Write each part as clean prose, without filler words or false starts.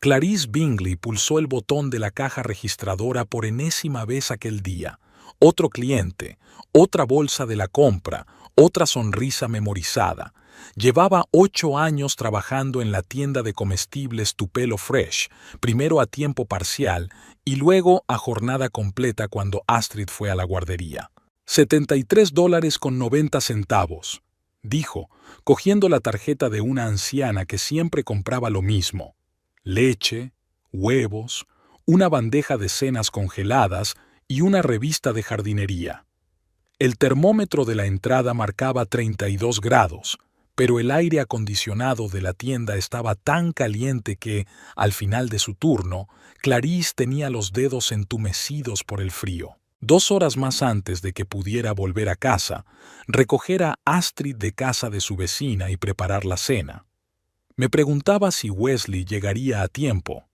Clarice Bingley pulsó el botón de la caja registradora por enésima vez aquel día. Otro cliente, otra bolsa de la compra, otra sonrisa memorizada. Llevaba 8 años trabajando en la tienda de comestibles Tupelo Fresh, primero a tiempo parcial y luego a jornada completa cuando Astrid fue a la guardería. $73.90, dijo, cogiendo la tarjeta de una anciana que siempre compraba lo mismo. Leche, huevos, una bandeja de cenas congeladas y una revista de jardinería. El termómetro de la entrada marcaba 32 grados, pero el aire acondicionado de la tienda estaba tan caliente que, al final de su turno, Clarice tenía los dedos entumecidos por el frío. 2 horas más antes de que pudiera volver a casa, recoger a Astrid de casa de su vecina y preparar la cena. Me preguntaba si Wesley llegaría a tiempo.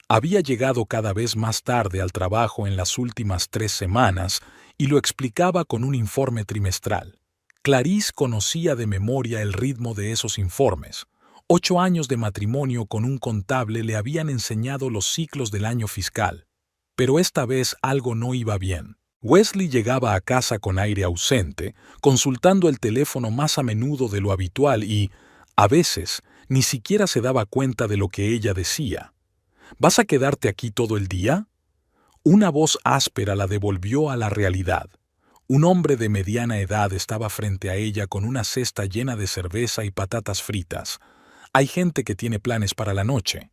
Había llegado cada vez más tarde al trabajo en las últimas 3 semanas y lo explicaba con un informe trimestral. Clarice conocía de memoria el ritmo de esos informes. 8 años de matrimonio con un contable le habían enseñado los ciclos del año fiscal. Pero esta vez algo no iba bien. Wesley llegaba a casa con aire ausente, consultando el teléfono más a menudo de lo habitual y, a veces, ni siquiera se daba cuenta de lo que ella decía. ¿Vas a quedarte aquí todo el día? Una voz áspera la devolvió a la realidad. Un hombre de mediana edad estaba frente a ella con una cesta llena de cerveza y patatas fritas. Hay gente que tiene planes para la noche.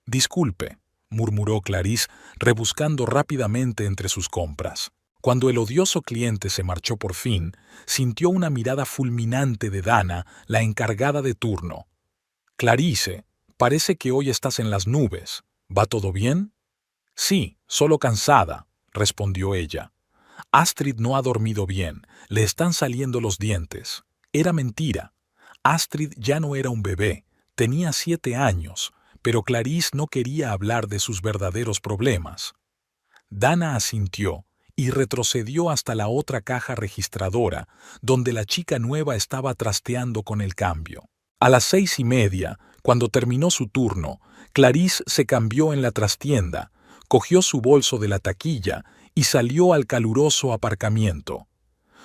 Disculpe, murmuró Clarice, rebuscando rápidamente entre sus compras. Cuando el odioso cliente se marchó por fin, sintió una mirada fulminante de Dana, la encargada de turno. Clarice, parece que hoy estás en las nubes. ¿Va todo bien? Sí, solo cansada, respondió ella. Astrid no ha dormido bien, le están saliendo los dientes. Era mentira. Astrid ya no era un bebé, tenía 7 años, pero Clarice no quería hablar de sus verdaderos problemas. Dana asintió y retrocedió hasta la otra caja registradora, donde la chica nueva estaba trasteando con el cambio. A las 6:30, cuando terminó su turno, Clarice se cambió en la trastienda, cogió su bolso de la taquilla y salió al caluroso aparcamiento.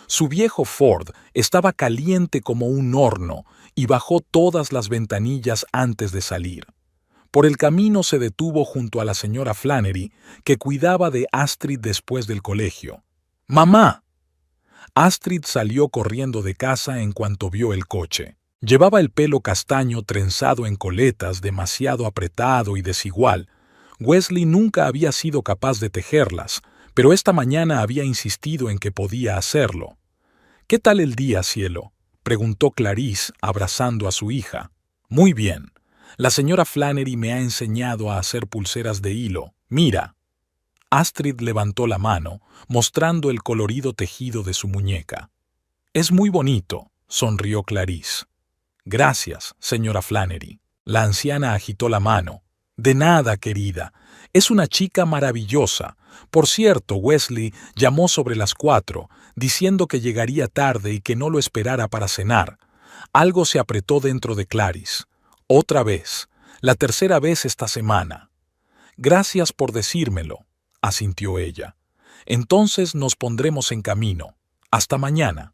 Su viejo Ford estaba caliente como un horno y bajó todas las ventanillas antes de salir. Por el camino se detuvo junto a la señora Flannery, que cuidaba de Astrid después del colegio. ¡Mamá! Astrid salió corriendo de casa en cuanto vio el coche. Llevaba el pelo castaño trenzado en coletas demasiado apretado y desigual. Wesley nunca había sido capaz de tejerlas, pero esta mañana había insistido en que podía hacerlo. «¿Qué tal el día, cielo?», preguntó Clarice, abrazando a su hija. «Muy bien. La señora Flannery me ha enseñado a hacer pulseras de hilo. Mira». Astrid levantó la mano, mostrando el colorido tejido de su muñeca. «Es muy bonito», sonrió Clarice. «Gracias, señora Flannery». La anciana agitó la mano. «De nada, querida. Es una chica maravillosa. Por cierto, Wesley llamó sobre las 4, diciendo que llegaría tarde y que no lo esperara para cenar. Algo se apretó dentro de Clarice. Otra vez. La tercera vez esta semana». «Gracias por decírmelo», asintió ella. «Entonces nos pondremos en camino. Hasta mañana».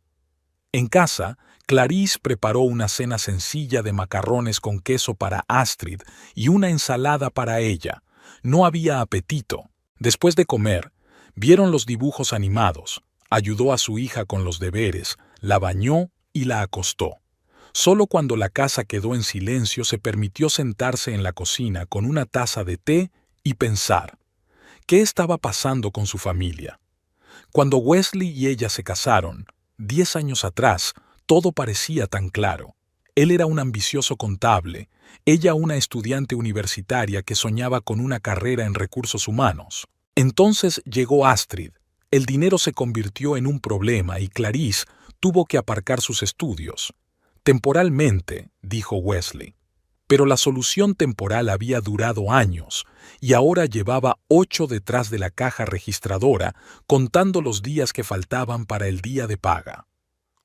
En casa, Clarice preparó una cena sencilla de macarrones con queso para Astrid y una ensalada para ella. No había apetito. Después de comer, vieron los dibujos animados, ayudó a su hija con los deberes, la bañó y la acostó. Solo cuando la casa quedó en silencio se permitió sentarse en la cocina con una taza de té y pensar. ¿Qué estaba pasando con su familia? Cuando Wesley y ella se casaron, 10 años atrás, todo parecía tan claro. Él era un ambicioso contable, ella una estudiante universitaria que soñaba con una carrera en recursos humanos. Entonces llegó Astrid. El dinero se convirtió en un problema y Clarice tuvo que aparcar sus estudios. Temporalmente, dijo Wesley. Pero la solución temporal había durado años y ahora llevaba 8 detrás de la caja registradora, contando los días que faltaban para el día de paga.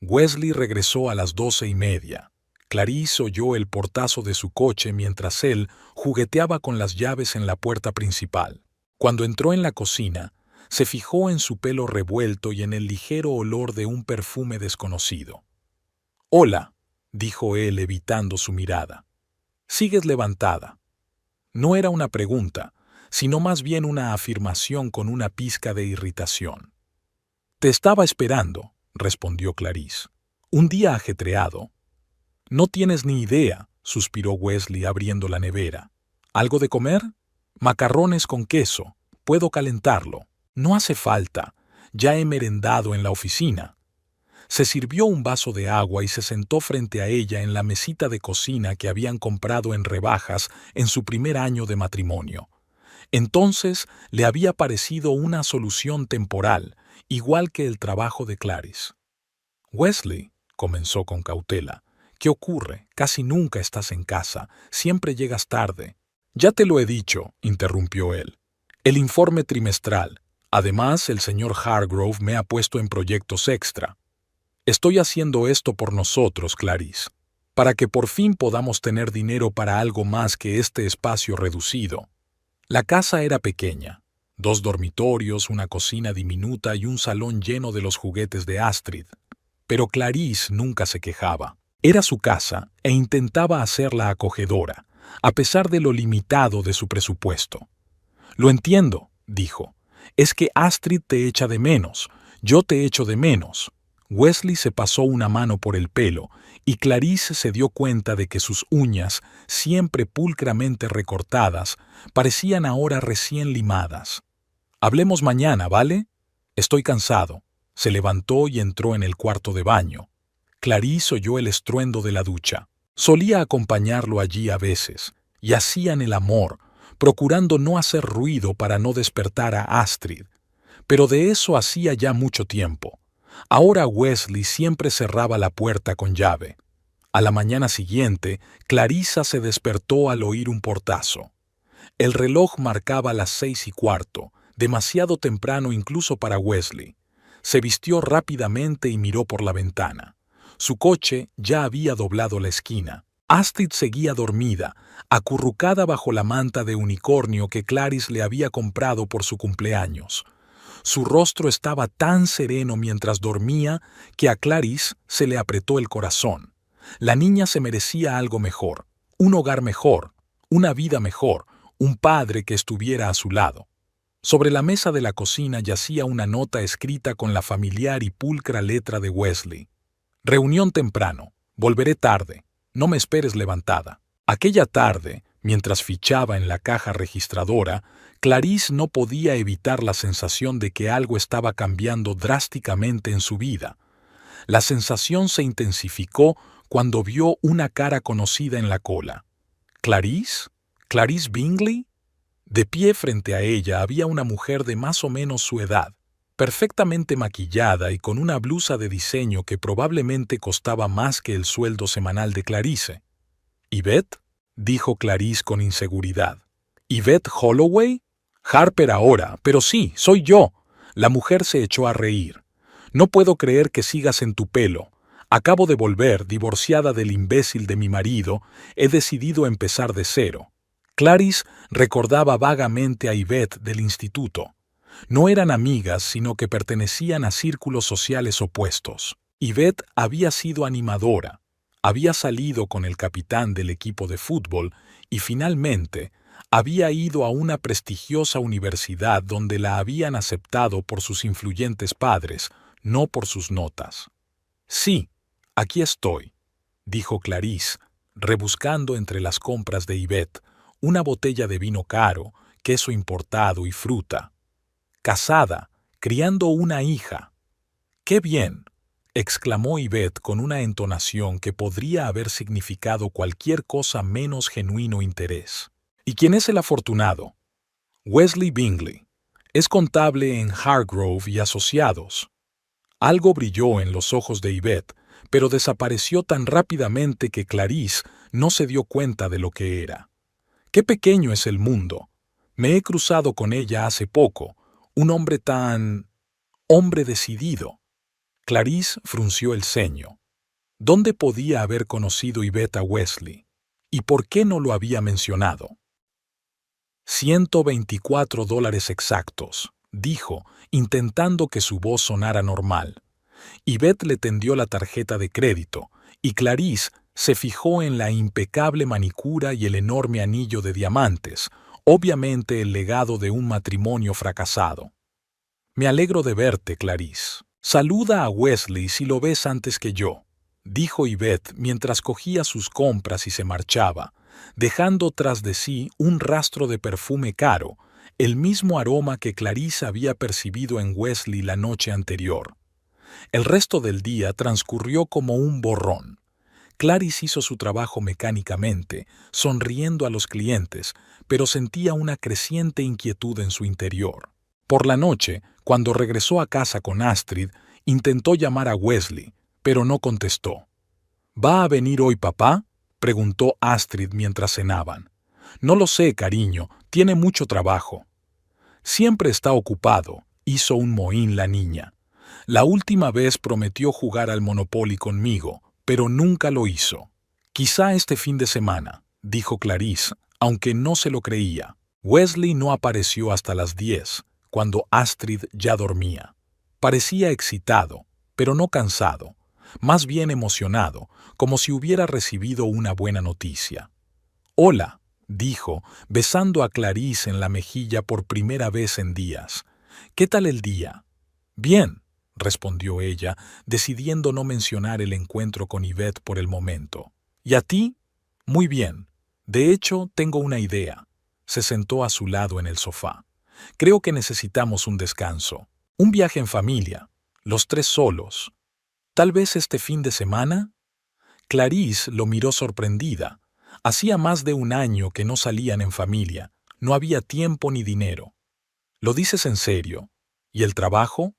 Wesley regresó a las 12:30. Clarice oyó el portazo de su coche mientras él jugueteaba con las llaves en la puerta principal. Cuando entró en la cocina, se fijó en su pelo revuelto y en el ligero olor de un perfume desconocido. «Hola», dijo él evitando su mirada. «¿Sigues levantada?» No era una pregunta, sino más bien una afirmación con una pizca de irritación. «Te estaba esperando», respondió Clarice. «Un día ajetreado». «No tienes ni idea», suspiró Wesley abriendo la nevera. «¿Algo de comer? Macarrones con queso. Puedo calentarlo». «No hace falta. Ya he merendado en la oficina». Se sirvió un vaso de agua y se sentó frente a ella en la mesita de cocina que habían comprado en rebajas en su primer año de matrimonio. Entonces le había parecido una solución temporal, igual que el trabajo de Clarice. «Wesley», comenzó con cautela, «¿qué ocurre? Casi nunca estás en casa, siempre llegas tarde». «Ya te lo he dicho», interrumpió él. «El informe trimestral. Además, el señor Hargrove me ha puesto en proyectos extra. Estoy haciendo esto por nosotros, Clarice, para que por fin podamos tener dinero para algo más que este espacio reducido». La casa era pequeña. 2 dormitorios, una cocina diminuta y un salón lleno de los juguetes de Astrid. Pero Clarice nunca se quejaba. Era su casa e intentaba hacerla acogedora, a pesar de lo limitado de su presupuesto. «Lo entiendo», dijo. «Es que Astrid te echa de menos. Yo te echo de menos». Wesley se pasó una mano por el pelo y Clarice se dio cuenta de que sus uñas, siempre pulcramente recortadas, parecían ahora recién limadas. «Hablemos mañana, ¿vale? Estoy cansado». Se levantó y entró en el cuarto de baño. Clarice oyó el estruendo de la ducha. Solía acompañarlo allí a veces, y hacían el amor, procurando no hacer ruido para no despertar a Astrid. Pero de eso hacía ya mucho tiempo. Ahora Wesley siempre cerraba la puerta con llave. A la mañana siguiente, Clarissa se despertó al oír un portazo. El reloj marcaba las 6:15, demasiado temprano incluso para Wesley. Se vistió rápidamente y miró por la ventana. Su coche ya había doblado la esquina. Astrid seguía dormida, acurrucada bajo la manta de unicornio que Clarice le había comprado por su cumpleaños. Su rostro estaba tan sereno mientras dormía que a Clarice se le apretó el corazón. La niña se merecía algo mejor, un hogar mejor, una vida mejor, un padre que estuviera a su lado. Sobre la mesa de la cocina yacía una nota escrita con la familiar y pulcra letra de Wesley. «Reunión temprano. Volveré tarde. No me esperes levantada». Aquella tarde, mientras fichaba en la caja registradora, Clarice no podía evitar la sensación de que algo estaba cambiando drásticamente en su vida. La sensación se intensificó cuando vio una cara conocida en la cola. ¿Clarice? ¿Clarice Bingley? De pie frente a ella había una mujer de más o menos su edad, perfectamente maquillada y con una blusa de diseño que probablemente costaba más que el sueldo semanal de Clarice. «¿Yvette?», dijo Clarice con inseguridad. «¿Yvette Holloway? Harper ahora, pero sí, soy yo». La mujer se echó a reír. «No puedo creer que sigas en tu pelo. Acabo de volver, divorciada del imbécil de mi marido, he decidido empezar de cero». Clarice recordaba vagamente a Yvette del instituto. No eran amigas, sino que pertenecían a círculos sociales opuestos. Yvette había sido animadora, había salido con el capitán del equipo de fútbol y finalmente había ido a una prestigiosa universidad donde la habían aceptado por sus influyentes padres, no por sus notas. «Sí, aquí estoy», dijo Clarice, rebuscando entre las compras de Yvette, una botella de vino caro, queso importado y fruta. «Casada, criando una hija». «¡Qué bien!», exclamó Yvette con una entonación que podría haber significado cualquier cosa menos genuino interés. «¿Y quién es el afortunado?» «Wesley Bingley. Es contable en Hargrove y Asociados». Algo brilló en los ojos de Yvette, pero desapareció tan rápidamente que Clarice no se dio cuenta de lo que era. «Qué pequeño es el mundo. Me he cruzado con ella hace poco. Un hombre tan... hombre decidido». Clarice frunció el ceño. ¿Dónde podía haber conocido Yvette a Wesley? ¿Y por qué no lo había mencionado? $124 exactos, dijo, intentando que su voz sonara normal. Yvette le tendió la tarjeta de crédito, y Clarice se fijó en la impecable manicura y el enorme anillo de diamantes, obviamente el legado de un matrimonio fracasado. «Me alegro de verte, Clarice. Saluda a Wesley si lo ves antes que yo», dijo Yvette mientras cogía sus compras y se marchaba, dejando tras de sí un rastro de perfume caro, el mismo aroma que Clarice había percibido en Wesley la noche anterior. El resto del día transcurrió como un borrón. Clarice hizo su trabajo mecánicamente, sonriendo a los clientes, pero sentía una creciente inquietud en su interior. Por la noche, cuando regresó a casa con Astrid, intentó llamar a Wesley, pero no contestó. «¿Va a venir hoy papá?», preguntó Astrid mientras cenaban. «No lo sé, cariño, tiene mucho trabajo». «Siempre está ocupado», hizo un mohín la niña. «La última vez prometió jugar al Monopoly conmigo, pero nunca lo hizo». «Quizá este fin de semana», dijo Clarice, aunque no se lo creía. Wesley no apareció hasta las 10, cuando Astrid ya dormía. Parecía excitado, pero no cansado, más bien emocionado, como si hubiera recibido una buena noticia. «Hola», dijo, besando a Clarice en la mejilla por primera vez en días. «¿Qué tal el día?» «Bien», respondió ella, decidiendo no mencionar el encuentro con Yvette por el momento. «¿Y a ti?» «Muy bien. De hecho, tengo una idea». Se sentó a su lado en el sofá. «Creo que necesitamos un descanso. Un viaje en familia, los tres solos. ¿Tal vez este fin de semana?» Clarice lo miró sorprendida. Hacía más de un año que no salían en familia. No había tiempo ni dinero. «¿Lo dices en serio? ¿Y el trabajo?»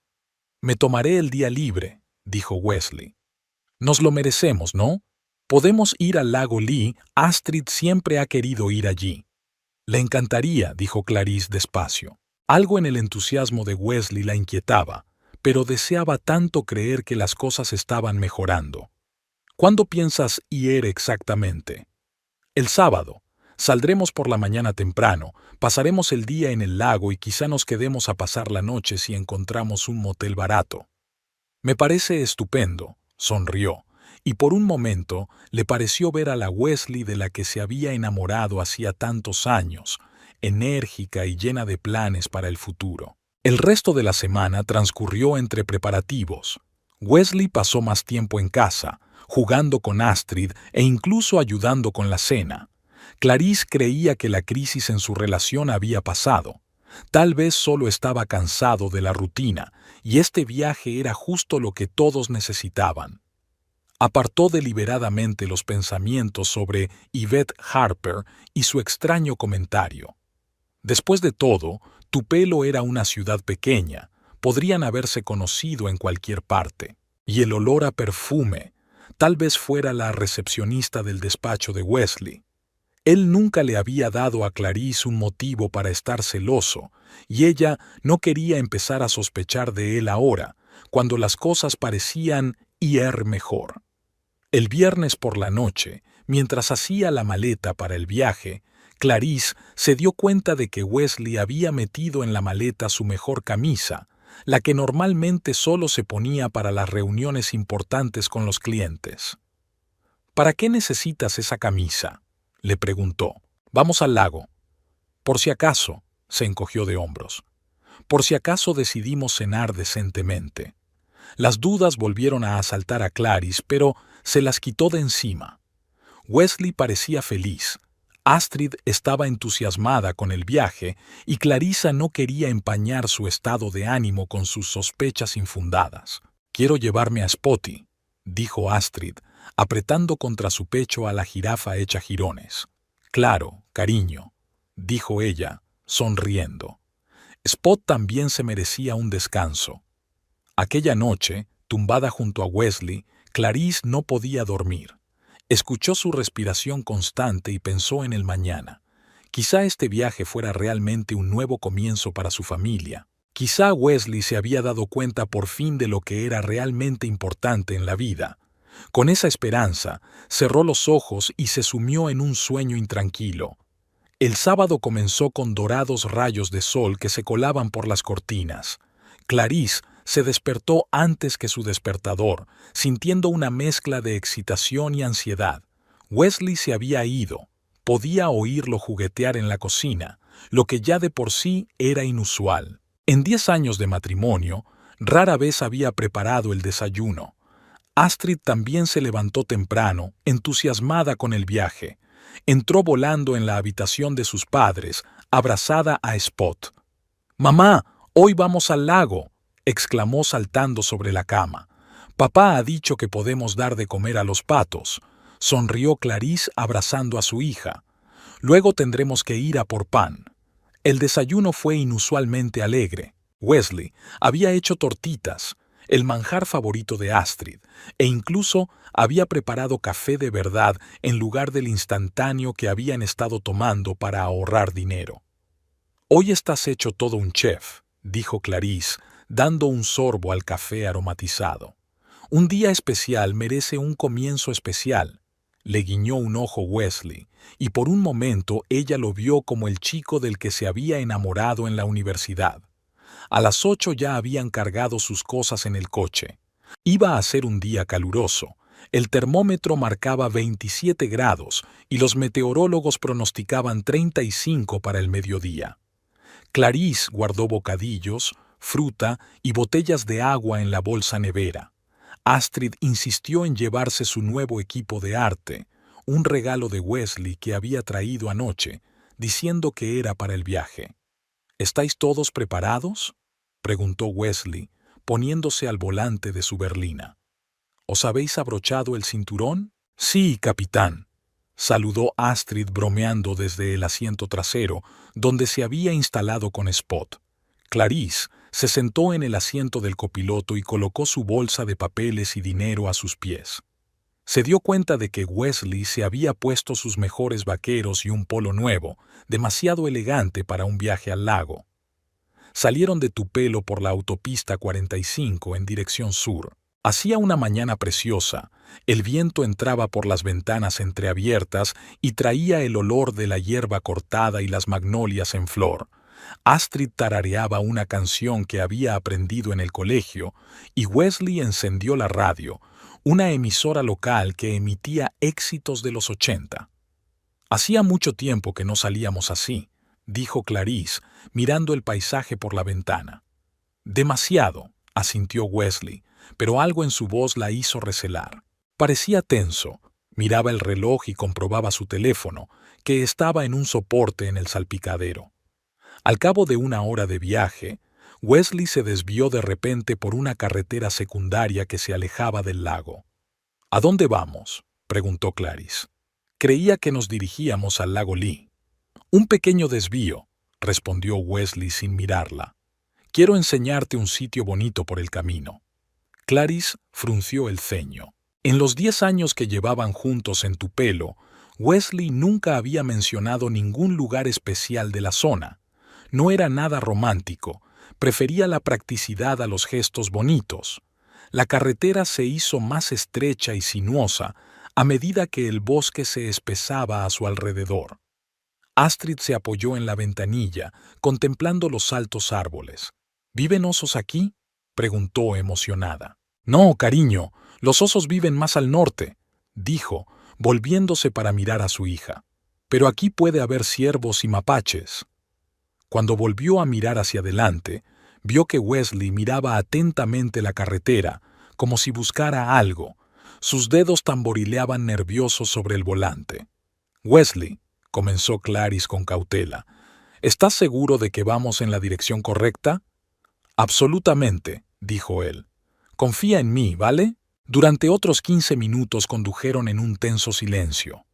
«Me tomaré el día libre», dijo Wesley. «Nos lo merecemos, ¿no? Podemos ir al lago Lee. Astrid siempre ha querido ir allí». «Le encantaría», dijo Clarice despacio. Algo en el entusiasmo de Wesley la inquietaba, pero deseaba tanto creer que las cosas estaban mejorando. «¿Cuándo piensas ir exactamente?» «El sábado. Saldremos por la mañana temprano, pasaremos el día en el lago y quizá nos quedemos a pasar la noche si encontramos un motel barato». «Me parece estupendo», sonrió, y por un momento le pareció ver a la Wesley de la que se había enamorado hacía tantos años, enérgica y llena de planes para el futuro. El resto de la semana transcurrió entre preparativos. Wesley pasó más tiempo en casa, jugando con Astrid e incluso ayudando con la cena. Clarice creía que la crisis en su relación había pasado. Tal vez solo estaba cansado de la rutina, y este viaje era justo lo que todos necesitaban. Apartó deliberadamente los pensamientos sobre Yvette Harper y su extraño comentario. «Después de todo, Tupelo era una ciudad pequeña, podrían haberse conocido en cualquier parte. Y el olor a perfume, tal vez fuera la recepcionista del despacho de Wesley. Él nunca le había dado a Clarice un motivo para estar celoso, y ella no quería empezar a sospechar de él ahora, cuando las cosas parecían ir mejor. El viernes por la noche, mientras hacía la maleta para el viaje, Clarice se dio cuenta de que Wesley había metido en la maleta su mejor camisa, la que normalmente solo se ponía para las reuniones importantes con los clientes. «¿Para qué necesitas esa camisa?», le preguntó. «Vamos al lago». «Por si acaso», se encogió de hombros. «Por si acaso decidimos cenar decentemente». Las dudas volvieron a asaltar a Clarice, pero se las quitó de encima. Wesley parecía feliz. Astrid estaba entusiasmada con el viaje y Clarissa no quería empañar su estado de ánimo con sus sospechas infundadas. «Quiero llevarme a Spotty», dijo Astrid, apretando contra su pecho a la jirafa hecha jirones. «Claro, cariño», dijo ella, sonriendo. Spot también se merecía un descanso. Aquella noche, tumbada junto a Wesley, Clarice no podía dormir. Escuchó su respiración constante y pensó en el mañana. Quizá este viaje fuera realmente un nuevo comienzo para su familia. Quizá Wesley se había dado cuenta por fin de lo que era realmente importante en la vida. Con esa esperanza, cerró los ojos y se sumió en un sueño intranquilo. El sábado comenzó con dorados rayos de sol que se colaban por las cortinas. Clarice se despertó antes que su despertador, sintiendo una mezcla de excitación y ansiedad. Wesley se había ido. Podía oírlo juguetear en la cocina, lo que ya de por sí era inusual. En 10 años de matrimonio, rara vez había preparado el desayuno. Astrid también se levantó temprano, entusiasmada con el viaje. Entró volando en la habitación de sus padres, abrazada a Spot. «Mamá, hoy vamos al lago», exclamó saltando sobre la cama. «Papá ha dicho que podemos dar de comer a los patos», sonrió Clarice abrazando a su hija. «Luego tendremos que ir a por pan». El desayuno fue inusualmente alegre. Wesley había hecho tortitas, el manjar favorito de Astrid, e incluso había preparado café de verdad en lugar del instantáneo que habían estado tomando para ahorrar dinero. «Hoy estás hecho todo un chef», dijo Clarice, dando un sorbo al café aromatizado. «Un día especial merece un comienzo especial», le guiñó un ojo Wesley, y por un momento ella lo vio como el chico del que se había enamorado en la universidad. A las 8 ya habían cargado sus cosas en el coche. Iba a ser un día caluroso. El termómetro marcaba 27 grados y los meteorólogos pronosticaban 35 para el mediodía. Clarice guardó bocadillos, fruta y botellas de agua en la bolsa nevera. Astrid insistió en llevarse su nuevo equipo de arte, un regalo de Wesley que había traído anoche, diciendo que era para el viaje. «¿Estáis todos preparados?», preguntó Wesley, poniéndose al volante de su berlina. «¿Os habéis abrochado el cinturón?» «Sí, capitán», saludó Astrid bromeando desde el asiento trasero, donde se había instalado con Spot. Clarice se sentó en el asiento del copiloto y colocó su bolsa de papeles y dinero a sus pies. Se dio cuenta de que Wesley se había puesto sus mejores vaqueros y un polo nuevo, demasiado elegante para un viaje al lago. Salieron de Tupelo por la autopista 45 en dirección sur. Hacía una mañana preciosa, el viento entraba por las ventanas entreabiertas y traía el olor de la hierba cortada y las magnolias en flor. Astrid tarareaba una canción que había aprendido en el colegio y Wesley encendió la radio, una emisora local que emitía éxitos de los 80. «Hacía mucho tiempo que no salíamos así», dijo Clarice, mirando el paisaje por la ventana. «Demasiado», asintió Wesley, pero algo en su voz la hizo recelar. Parecía tenso, miraba el reloj y comprobaba su teléfono, que estaba en un soporte en el salpicadero. Al cabo de una hora de viaje, Wesley se desvió de repente por una carretera secundaria que se alejaba del lago. «¿A dónde vamos?», preguntó Clarice. «Creía que nos dirigíamos al lago Lee». «Un pequeño desvío», respondió Wesley sin mirarla. «Quiero enseñarte un sitio bonito por el camino». Clarice frunció el ceño. En los 10 años que llevaban juntos en Tupelo, Wesley nunca había mencionado ningún lugar especial de la zona. No era nada romántico, prefería la practicidad a los gestos bonitos. La carretera se hizo más estrecha y sinuosa a medida que el bosque se espesaba a su alrededor. Astrid se apoyó en la ventanilla, contemplando los altos árboles. «¿Viven osos aquí?», preguntó emocionada. «No, cariño, los osos viven más al norte», dijo, volviéndose para mirar a su hija. «Pero aquí puede haber ciervos y mapaches». Cuando volvió a mirar hacia adelante, vio que Wesley miraba atentamente la carretera, como si buscara algo. Sus dedos tamborileaban nerviosos sobre el volante. «Wesley», comenzó Clarice con cautela, «¿estás seguro de que vamos en la dirección correcta?» «Absolutamente», dijo él. «Confía en mí, ¿vale?» Durante otros 15 minutos condujeron en un tenso silencio.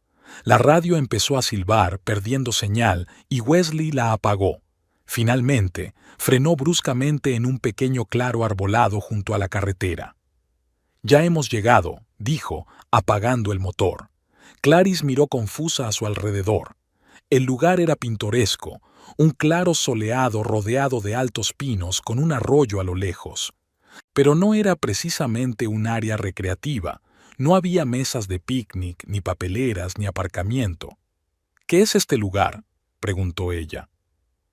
La radio empezó a silbar, perdiendo señal, y Wesley la apagó. Finalmente, frenó bruscamente en un pequeño claro arbolado junto a la carretera. «Ya hemos llegado», dijo, apagando el motor. Clarice miró confusa a su alrededor. El lugar era pintoresco, un claro soleado rodeado de altos pinos con un arroyo a lo lejos. Pero no era precisamente un área recreativa, No había mesas de picnic, ni papeleras, ni aparcamiento. ¿Qué es este lugar?, preguntó ella.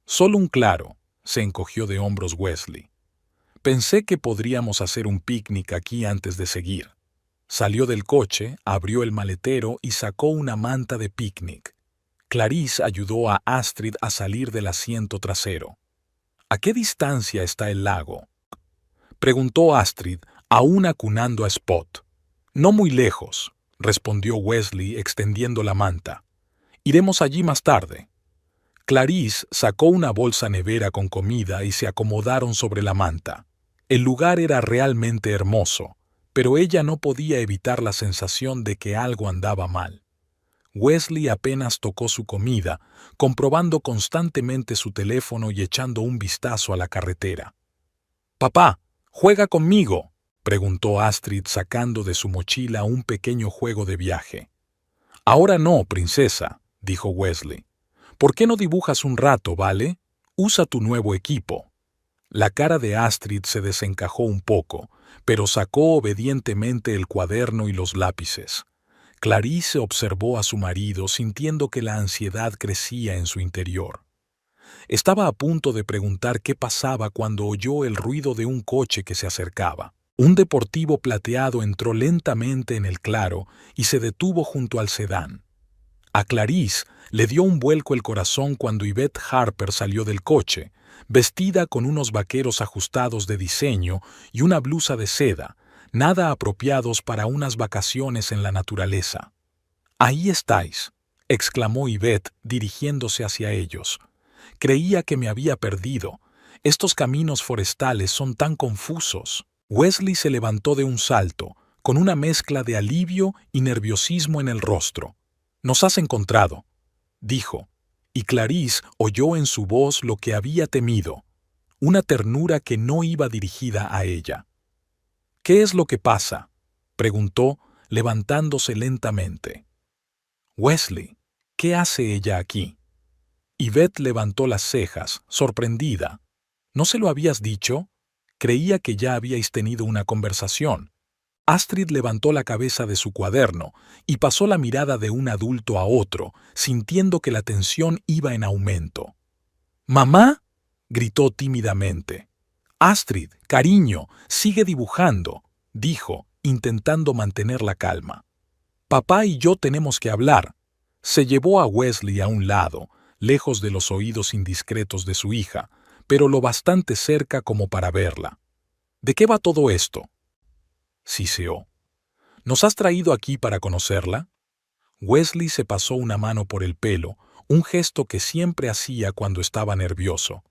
Solo un claro, se encogió de hombros Wesley. Pensé que podríamos hacer un picnic aquí antes de seguir. Salió del coche, abrió el maletero y sacó una manta de picnic. Clarice ayudó a Astrid a salir del asiento trasero. ¿A qué distancia está el lago?, preguntó Astrid, aún acunando a Spot. No muy lejos, respondió Wesley extendiendo la manta. Iremos allí más tarde. Clarice sacó una bolsa nevera con comida y se acomodaron sobre la manta. El lugar era realmente hermoso, pero ella no podía evitar la sensación de que algo andaba mal. Wesley apenas tocó su comida, comprobando constantemente su teléfono y echando un vistazo a la carretera. «Papá, ¿juega conmigo?», preguntó Astrid sacando de su mochila un pequeño juego de viaje. «Ahora no, princesa», dijo Wesley. «¿Por qué no dibujas un rato, vale? Usa tu nuevo equipo». La cara de Astrid se desencajó un poco, pero sacó obedientemente el cuaderno y los lápices. Clarice observó a su marido sintiendo que la ansiedad crecía en su interior. Estaba a punto de preguntar qué pasaba cuando oyó el ruido de un coche que se acercaba. Un deportivo plateado entró lentamente en el claro y se detuvo junto al sedán. A Clarice le dio un vuelco el corazón cuando Yvette Harper salió del coche, vestida con unos vaqueros ajustados de diseño y una blusa de seda, nada apropiados para unas vacaciones en la naturaleza. «Ahí estáis», exclamó Yvette dirigiéndose hacia ellos. «Creía que me había perdido. Estos caminos forestales son tan confusos». Wesley se levantó de un salto, con una mezcla de alivio y nerviosismo en el rostro. «Nos has encontrado», dijo, y Clarice oyó en su voz lo que había temido, una ternura que no iba dirigida a ella. «¿Qué es lo que pasa?», preguntó, levantándose lentamente. «Wesley, ¿qué hace ella aquí?». Yvette levantó las cejas, sorprendida. «¿No se lo habías dicho? Creía que ya habíais tenido una conversación». Astrid levantó la cabeza de su cuaderno y pasó la mirada de un adulto a otro, sintiendo que la tensión iba en aumento. «¿Mamá?», gritó tímidamente. «Astrid, cariño, sigue dibujando», dijo, intentando mantener la calma. «Papá y yo tenemos que hablar». Se llevó a Wesley a un lado, lejos de los oídos indiscretos de su hija, pero lo bastante cerca como para verla. «¿De qué va todo esto?», siseó. «¿Nos has traído aquí para conocerla?». Wesley se pasó una mano por el pelo, un gesto que siempre hacía cuando estaba nervioso.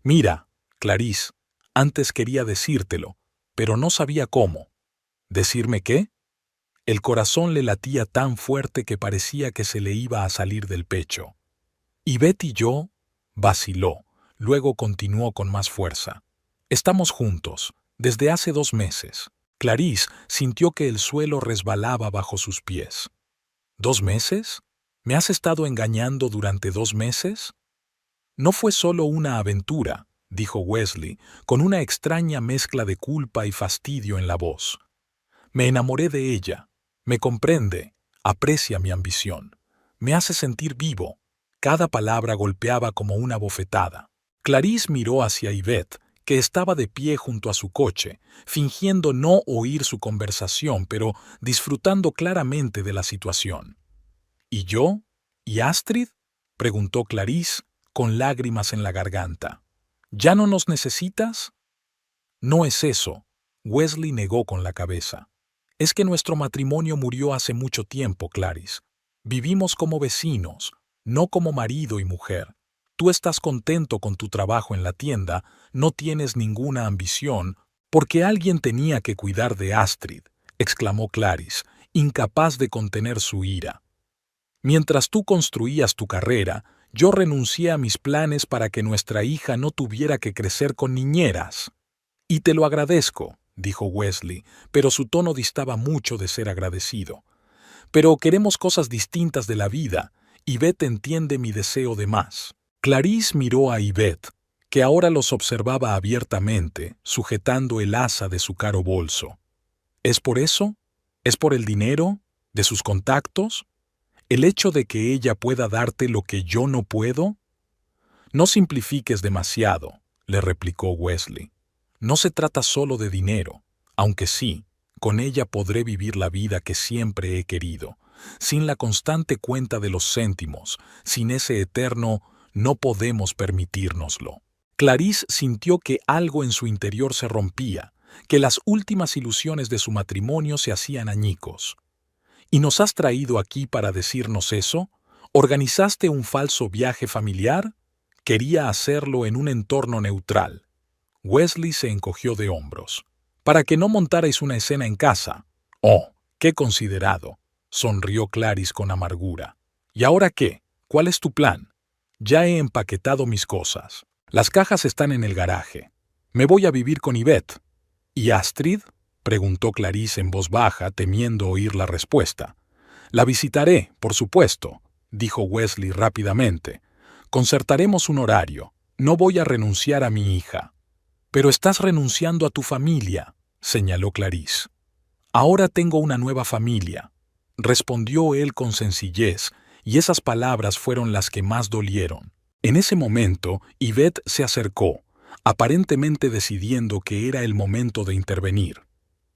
«Mira, Clarice, antes quería decírtelo, pero no sabía cómo». «¿Decirme qué?». El corazón le latía tan fuerte que parecía que se le iba a salir del pecho. «Yvette y yo», vaciló, luego continuó con más fuerza. «Estamos juntos, desde hace 2 meses». Clarice sintió que el suelo resbalaba bajo sus pies. «¿2 meses? ¿Me has estado engañando durante 2 meses?» «No fue solo una aventura», dijo Wesley, con una extraña mezcla de culpa y fastidio en la voz. «Me enamoré de ella. Me comprende, aprecia mi ambición. Me hace sentir vivo». Cada palabra golpeaba como una bofetada. Clarice miró hacia Yvette, que estaba de pie junto a su coche, fingiendo no oír su conversación, pero disfrutando claramente de la situación. «¿Y yo? ¿Y Astrid?», preguntó Clarice, con lágrimas en la garganta. «¿Ya no nos necesitas?». «No es eso», Wesley negó con la cabeza. «Es que nuestro matrimonio murió hace mucho tiempo, Clarice. Vivimos como vecinos, no como marido y mujer. Tú estás contento con tu trabajo en la tienda, no tienes ninguna ambición, porque alguien tenía que cuidar de Astrid», exclamó Clarice, incapaz de contener su ira. «Mientras tú construías tu carrera, yo renuncié a mis planes para que nuestra hija no tuviera que crecer con niñeras». «Y te lo agradezco», dijo Wesley, pero su tono distaba mucho de ser agradecido. «Pero queremos cosas distintas de la vida, y Yvette entiende mi deseo de más». Clarice miró a Yvette, que ahora los observaba abiertamente, sujetando el asa de su caro bolso. «¿Es por eso?». ¿Es por el dinero? ¿De sus contactos? ¿El hecho de que ella pueda darte lo que yo no puedo? No simplifiques demasiado, le replicó Wesley. No se trata solo de dinero, aunque sí, con ella podré vivir la vida que siempre he querido, sin la constante cuenta de los céntimos, sin ese eterno no podemos permitírnoslo. Clarice sintió que algo en su interior se rompía, que las últimas ilusiones de su matrimonio se hacían añicos. ¿Y nos has traído aquí para decirnos eso? ¿Organizaste un falso viaje familiar? Quería hacerlo en un entorno neutral. Wesley se encogió de hombros. Para que no montarais una escena en casa. Oh, qué considerado, sonrió Clarice con amargura. ¿Y ahora qué? ¿Cuál es tu plan? Ya he empaquetado mis cosas. Las cajas están en el garaje. Me voy a vivir con Yvette. ¿Y Astrid? Preguntó Clarice en voz baja, temiendo oír la respuesta. La visitaré, por supuesto, dijo Wesley rápidamente. Concertaremos un horario. No voy a renunciar a mi hija. Pero estás renunciando a tu familia, señaló Clarice. Ahora tengo una nueva familia, respondió él con sencillez, y esas palabras fueron las que más dolieron. En ese momento, Yvette se acercó, aparentemente decidiendo que era el momento de intervenir.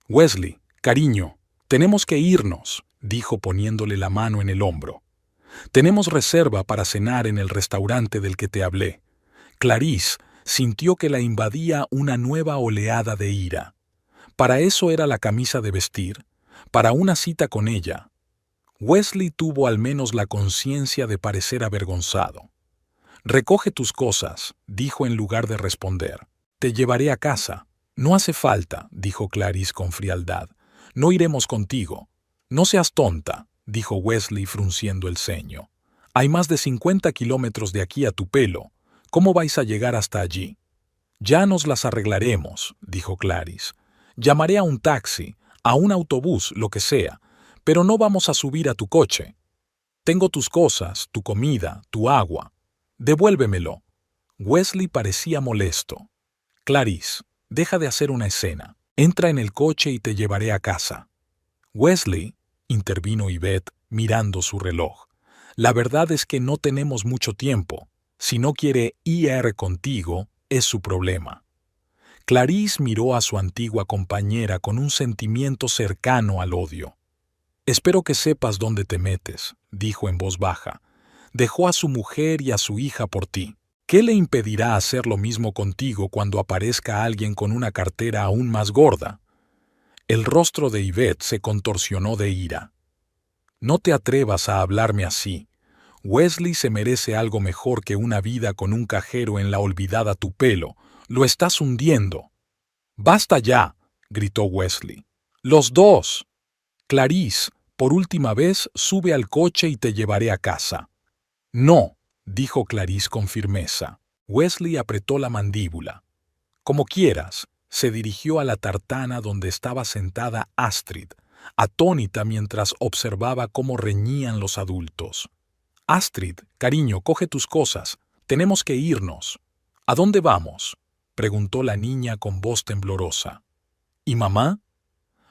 Wesley, cariño, tenemos que irnos, dijo poniéndole la mano en el hombro. Tenemos reserva para cenar en el restaurante del que te hablé. Clarice sintió que la invadía una nueva oleada de ira. Para eso era la camisa de vestir, para una cita con ella. Wesley tuvo al menos la conciencia de parecer avergonzado. Recoge tus cosas, dijo en lugar de responder. Te llevaré a casa. No hace falta, dijo Clarice con frialdad. No iremos contigo. No seas tonta, dijo Wesley frunciendo el ceño. Hay más de 50 kilómetros de aquí a Tupelo. ¿Cómo vais a llegar hasta allí? Ya nos las arreglaremos, dijo Clarice. Llamaré a un taxi, a un autobús, lo que sea, pero no vamos a subir a tu coche. Tengo tus cosas, tu comida, tu agua. Devuélvemelo. Wesley parecía molesto. Clarice, deja de hacer una escena. Entra en el coche y te llevaré a casa. Wesley, intervino Yvette, mirando su reloj. La verdad es que no tenemos mucho tiempo. Si no quiere ir contigo, es su problema. Clarice miró a su antigua compañera con un sentimiento cercano al odio. Espero que sepas dónde te metes, dijo en voz baja. Dejó a su mujer y a su hija por ti. ¿Qué le impedirá hacer lo mismo contigo cuando aparezca alguien con una cartera aún más gorda? El rostro de Yvette se contorsionó de ira. No te atrevas a hablarme así. Wesley se merece algo mejor que una vida con un cajero en la olvidada Tupelo. Lo estás hundiendo. ¡Basta ya!, gritó Wesley. ¡Los dos! Clarice, por última vez, sube al coche y te llevaré a casa. No, dijo Clarice con firmeza. Wesley apretó la mandíbula. Como quieras, se dirigió a la tartana donde estaba sentada Astrid, atónita mientras observaba cómo reñían los adultos. Astrid, cariño, coge tus cosas. Tenemos que irnos. ¿A dónde vamos?, preguntó la niña con voz temblorosa. ¿Y mamá?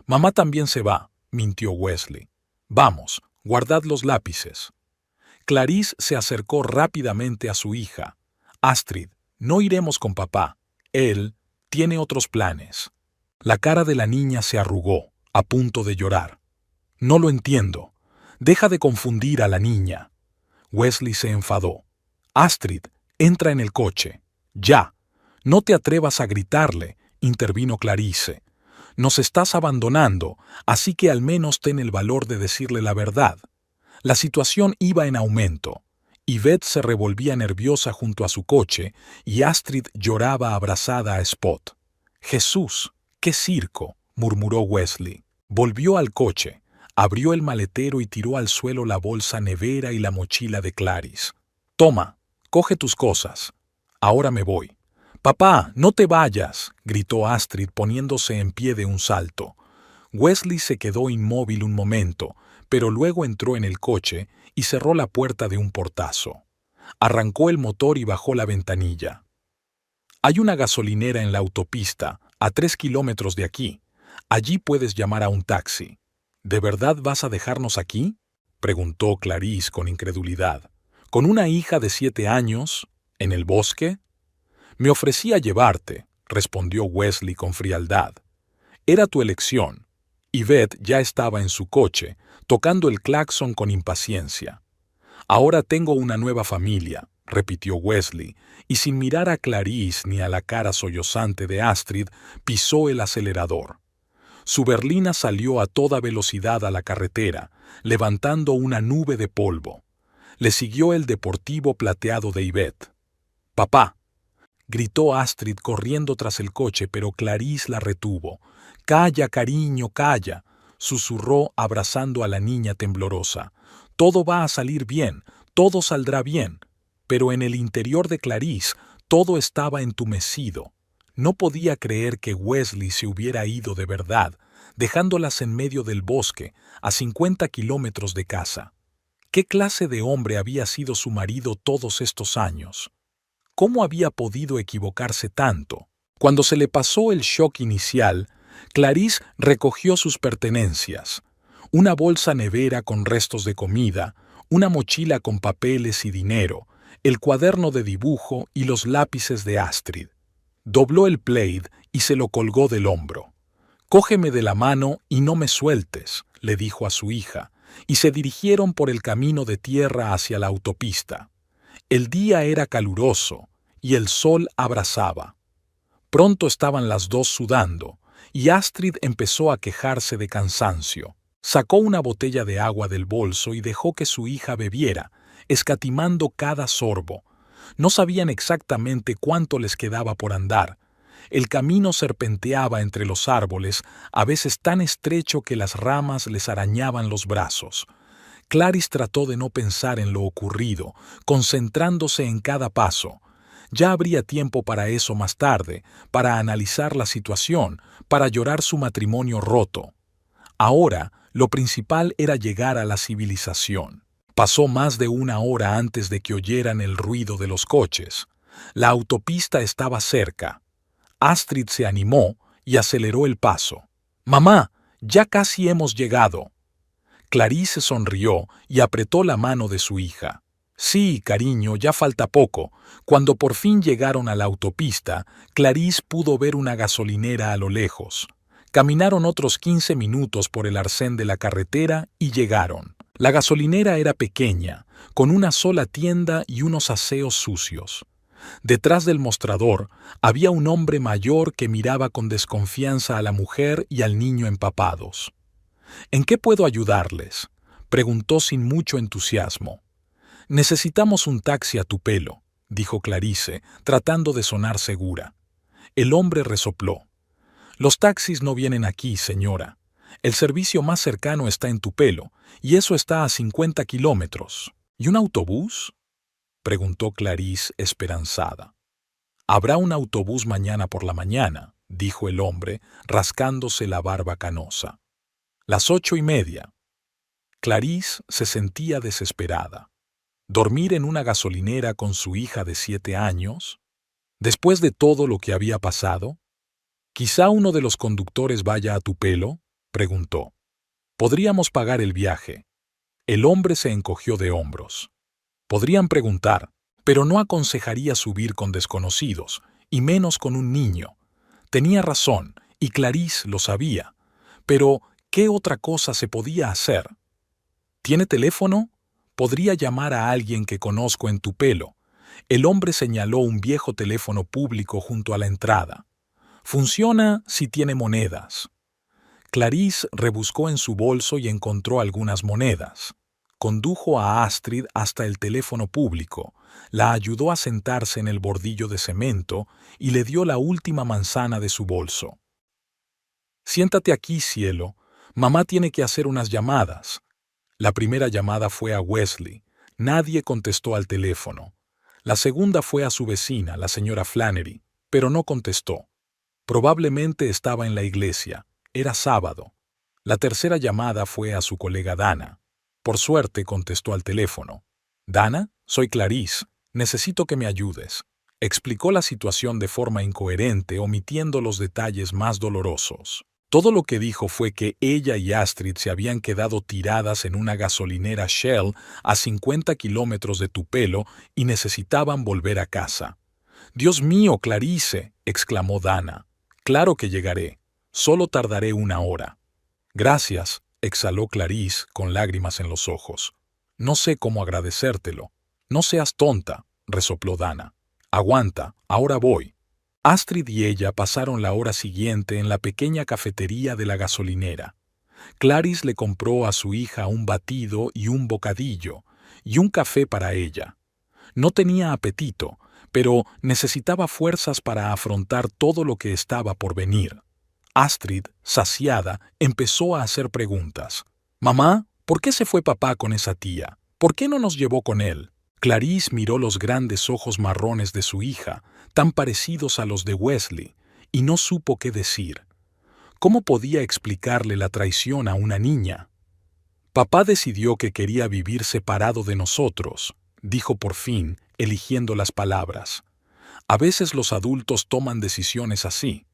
Mamá también se va, mintió Wesley. Vamos, guardad los lápices. Clarice se acercó rápidamente a su hija. Astrid, no iremos con papá. Él tiene otros planes. La cara de la niña se arrugó, a punto de llorar. No lo entiendo. Deja de confundir a la niña. Wesley se enfadó. Astrid, entra en el coche. ¡Ya! No te atrevas a gritarle, intervino Clarice. Nos estás abandonando, así que al menos ten el valor de decirle la verdad. La situación iba en aumento. Yvette se revolvía nerviosa junto a su coche y Astrid lloraba abrazada a Spot. «Jesús, qué circo», murmuró Wesley. Volvió al coche, abrió el maletero y tiró al suelo la bolsa nevera y la mochila de Clarice. «Toma, coge tus cosas. Ahora me voy». «Papá, no te vayas», gritó Astrid poniéndose en pie de un salto. Wesley se quedó inmóvil un momento, pero luego entró en el coche y cerró la puerta de un portazo. Arrancó el motor y bajó la ventanilla. «Hay una gasolinera en la autopista, a 3 kilómetros de aquí. Allí puedes llamar a un taxi», ¿De verdad vas a dejarnos aquí?, preguntó Clarice con incredulidad. ¿Con una hija de 7 años? ¿En el bosque? Me ofrecí a llevarte, respondió Wesley con frialdad. Era tu elección. Yvette ya estaba en su coche, tocando el claxon con impaciencia. Ahora tengo una nueva familia, repitió Wesley, y sin mirar a Clarice ni a la cara sollozante de Astrid, pisó el acelerador. Su berlina salió a toda velocidad a la carretera, levantando una nube de polvo. Le siguió el deportivo plateado de Yvette. «¡Papá!», gritó Astrid corriendo tras el coche, pero Clarice la retuvo. «Calla, cariño, calla», susurró abrazando a la niña temblorosa. «Todo va a salir bien, todo saldrá bien». Pero en el interior de Clarice todo estaba entumecido. No podía creer que Wesley se hubiera ido de verdad, dejándolas en medio del bosque, a 50 kilómetros de casa. ¿Qué clase de hombre había sido su marido todos estos años? ¿Cómo había podido equivocarse tanto? Cuando se le pasó el shock inicial, Clarice recogió sus pertenencias: una bolsa nevera con restos de comida, una mochila con papeles y dinero, el cuaderno de dibujo y los lápices de Astrid. Dobló el plaid y se lo colgó del hombro. «Cógeme de la mano y no me sueltes», le dijo a su hija, y se dirigieron por el camino de tierra hacia la autopista. El día era caluroso y el sol abrasaba. Pronto estaban las dos sudando, y Astrid empezó a quejarse de cansancio. Sacó una botella de agua del bolso y dejó que su hija bebiera, escatimando cada sorbo. No sabían exactamente cuánto les quedaba por andar. El camino serpenteaba entre los árboles, a veces tan estrecho que las ramas les arañaban los brazos. Clarice trató de no pensar en lo ocurrido, concentrándose en cada paso. Ya habría tiempo para eso más tarde, para analizar la situación, para llorar su matrimonio roto. Ahora, lo principal era llegar a la civilización. Pasó más de 1 hora antes de que oyeran el ruido de los coches. La autopista estaba cerca. Astrid se animó y aceleró el paso. «Mamá, ya casi hemos llegado». Clarice sonrió y apretó la mano de su hija. «Sí, cariño, ya falta poco». Cuando por fin llegaron a la autopista, Clarice pudo ver una gasolinera a lo lejos. Caminaron otros 15 minutos por el arcén de la carretera y llegaron. La gasolinera era pequeña, con una sola tienda y unos aseos sucios. Detrás del mostrador había un hombre mayor que miraba con desconfianza a la mujer y al niño empapados. «¿En qué puedo ayudarles?», preguntó sin mucho entusiasmo. «Necesitamos un taxi a Tupelo», dijo Clarice, tratando de sonar segura. El hombre resopló. «Los taxis no vienen aquí, señora. El servicio más cercano está en Tupelo, y eso está a 50 kilómetros. ¿Y un autobús?», preguntó Clarice esperanzada. «Habrá un autobús mañana por la mañana», dijo el hombre, rascándose la barba canosa. «Las 8:30». Clarice se sentía desesperada. ¿Dormir en una gasolinera con su hija de 7 años? Después de todo lo que había pasado. «¿Quizá uno de los conductores vaya a Tupelo?», preguntó. «Podríamos pagar el viaje». El hombre se encogió de hombros. «Podrían preguntar, pero no aconsejaría subir con desconocidos, y menos con un niño». Tenía razón, y Clarice lo sabía. Pero, ¿qué otra cosa se podía hacer? «¿Tiene teléfono? Podría llamar a alguien que conozco en Tupelo». El hombre señaló un viejo teléfono público junto a la entrada. «Funciona si tiene monedas». Clarice rebuscó en su bolso y encontró algunas monedas. Condujo a Astrid hasta el teléfono público, la ayudó a sentarse en el bordillo de cemento y le dio la última manzana de su bolso. «Siéntate aquí, cielo. Mamá tiene que hacer unas llamadas». La primera llamada fue a Wesley. Nadie contestó al teléfono. La segunda fue a su vecina, la señora Flannery, pero no contestó. Probablemente estaba en la iglesia. Era sábado. La tercera llamada fue a su colega Dana. Por suerte contestó al teléfono. «Dana, soy Clarice. Necesito que me ayudes». Explicó la situación de forma incoherente, omitiendo los detalles más dolorosos. Todo lo que dijo fue que ella y Astrid se habían quedado tiradas en una gasolinera Shell a 50 kilómetros de Tupelo y necesitaban volver a casa. «Dios mío, Clarice», exclamó Dana. «Claro que llegaré. Solo tardaré 1 hora». «Gracias», exhaló Clarice con lágrimas en los ojos. «No sé cómo agradecértelo». «No seas tonta», resopló Dana. «Aguanta, ahora voy». Astrid y ella pasaron la hora siguiente en la pequeña cafetería de la gasolinera. Clarice le compró a su hija un batido y un bocadillo, y un café para ella. No tenía apetito, pero necesitaba fuerzas para afrontar todo lo que estaba por venir. Astrid, saciada, empezó a hacer preguntas. «Mamá, ¿por qué se fue papá con esa tía? ¿Por qué no nos llevó con él?» Clarice miró los grandes ojos marrones de su hija, tan parecidos a los de Wesley, y no supo qué decir. ¿Cómo podía explicarle la traición a una niña? «Papá decidió que quería vivir separado de nosotros», dijo por fin, eligiendo las palabras. «A veces los adultos toman decisiones así».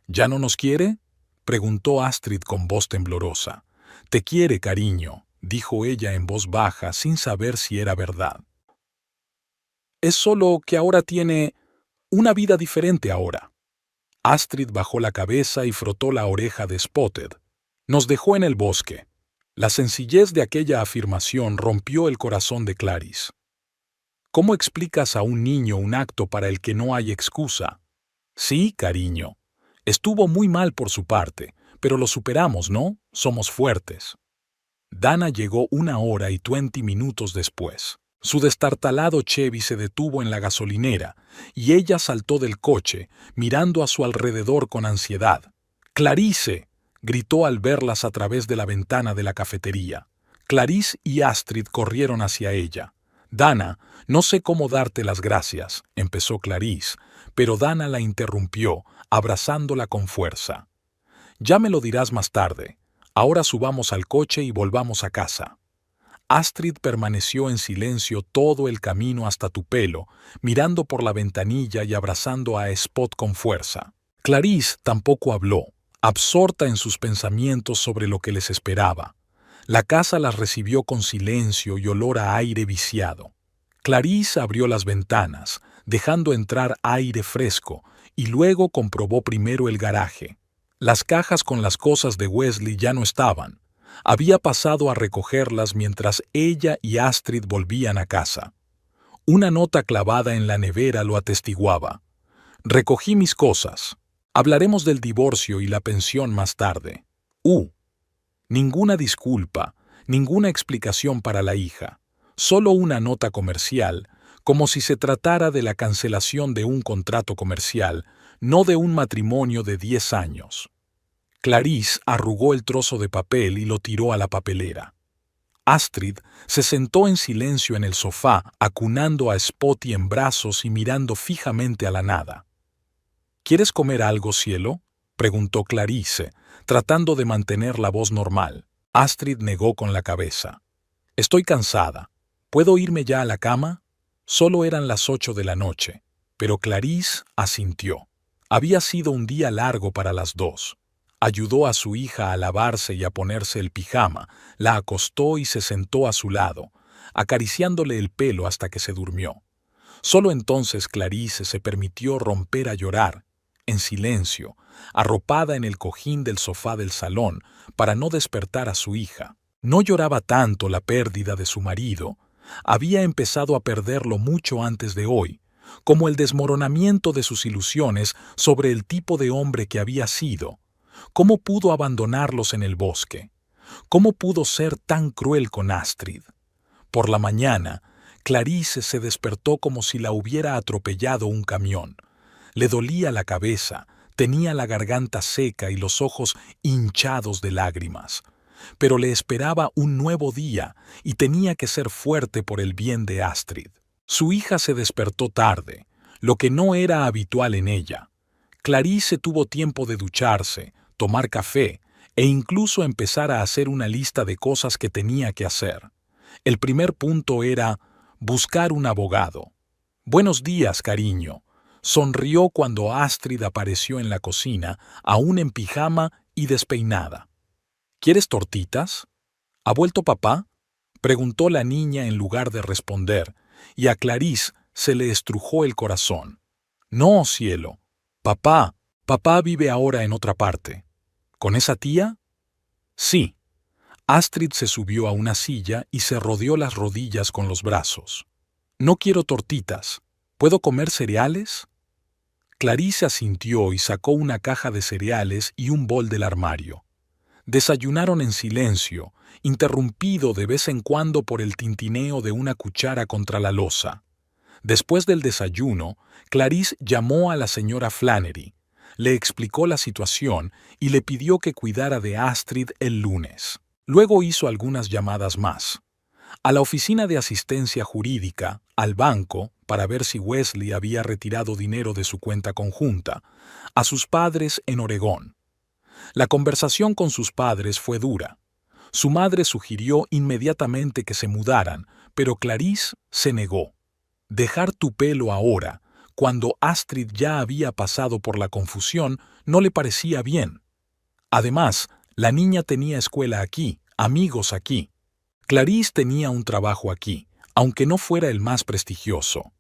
«¿Ya no nos quiere?», preguntó Astrid con voz temblorosa. «Te quiere, cariño», dijo ella en voz baja sin saber si era verdad. «Es solo que ahora tiene una vida diferente ahora». Astrid bajó la cabeza y frotó la oreja de Spotted. «Nos dejó en el bosque». La sencillez de aquella afirmación rompió el corazón de Clarice. ¿Cómo explicas a un niño un acto para el que no hay excusa? «Sí, cariño. Estuvo muy mal por su parte, pero lo superamos, ¿no? Somos fuertes». Dana llegó 1 hora y 20 minutos después. Su destartalado Chevy se detuvo en la gasolinera y ella saltó del coche, mirando a su alrededor con ansiedad. «¡Clarice!», gritó al verlas a través de la ventana de la cafetería. Clarice y Astrid corrieron hacia ella. «Dana, no sé cómo darte las gracias», empezó Clarice, pero Dana la interrumpió, abrazándola con fuerza. «Ya me lo dirás más tarde. Ahora subamos al coche y volvamos a casa». Astrid permaneció en silencio todo el camino hasta Tupelo, mirando por la ventanilla y abrazando a Spot con fuerza. Clarice tampoco habló, absorta en sus pensamientos sobre lo que les esperaba. La casa las recibió con silencio y olor a aire viciado. Clarice abrió las ventanas, dejando entrar aire fresco, y luego comprobó primero el garaje. Las cajas con las cosas de Wesley ya no estaban. Había pasado a recogerlas mientras ella y Astrid volvían a casa. Una nota clavada en la nevera lo atestiguaba. «Recogí mis cosas. Hablaremos del divorcio y la pensión más tarde. Ninguna disculpa, ninguna explicación para la hija. Solo una nota comercial, como si se tratara de la cancelación de un contrato comercial, no de un matrimonio de 10 años. Clarice arrugó el trozo de papel y lo tiró a la papelera. Astrid se sentó en silencio en el sofá, acunando a Spotty en brazos y mirando fijamente a la nada. «¿Quieres comer algo, cielo?», preguntó Clarice, tratando de mantener la voz normal. Astrid negó con la cabeza. «Estoy cansada. ¿Puedo irme ya a la cama?». Solo eran las 8 de la noche, pero Clarice asintió. Había sido un día largo para las dos. Ayudó a su hija a lavarse y a ponerse el pijama, la acostó y se sentó a su lado, acariciándole el pelo hasta que se durmió. Solo entonces Clarice se permitió romper a llorar, en silencio, arropada en el cojín del sofá del salón, para no despertar a su hija. No lloraba tanto la pérdida de su marido. Había empezado a perderlo mucho antes de hoy, como el desmoronamiento de sus ilusiones sobre el tipo de hombre que había sido. ¿Cómo pudo abandonarlos en el bosque? ¿Cómo pudo ser tan cruel con Astrid? Por la mañana, Clarice se despertó como si la hubiera atropellado un camión. Le dolía la cabeza, tenía la garganta seca y los ojos hinchados de lágrimas. Pero le esperaba un nuevo día y tenía que ser fuerte por el bien de Astrid. Su hija se despertó tarde, lo que no era habitual en ella. Clarice tuvo tiempo de ducharse, tomar café e incluso empezar a hacer una lista de cosas que tenía que hacer. El primer punto era buscar un abogado. «Buenos días, cariño», sonrió cuando Astrid apareció en la cocina, aún en pijama y despeinada. ¿Quieres tortitas? ¿Ha vuelto papá?, preguntó la niña en lugar de responder, y a Clarice se le estrujó el corazón. No, cielo. Papá vive ahora en otra parte. ¿Con esa tía? Sí. Astrid se subió a una silla y se rodeó las rodillas con los brazos. No quiero tortitas. ¿Puedo comer cereales? Clarice asintió y sacó una caja de cereales y un bol del armario. Desayunaron en silencio, interrumpido de vez en cuando por el tintineo de una cuchara contra la loza. Después del desayuno, Clarice llamó a la señora Flannery, le explicó la situación y le pidió que cuidara de Astrid el lunes. Luego hizo algunas llamadas más. A la oficina de asistencia jurídica, al banco, para ver si Wesley había retirado dinero de su cuenta conjunta, a sus padres en Oregón. La conversación con sus padres fue dura. Su madre sugirió inmediatamente que se mudaran, pero Clarice se negó. Dejar tu pelo ahora, cuando Astrid ya había pasado por la confusión, no le parecía bien. Además, la niña tenía escuela aquí, amigos aquí. Clarice tenía un trabajo aquí, aunque no fuera el más prestigioso.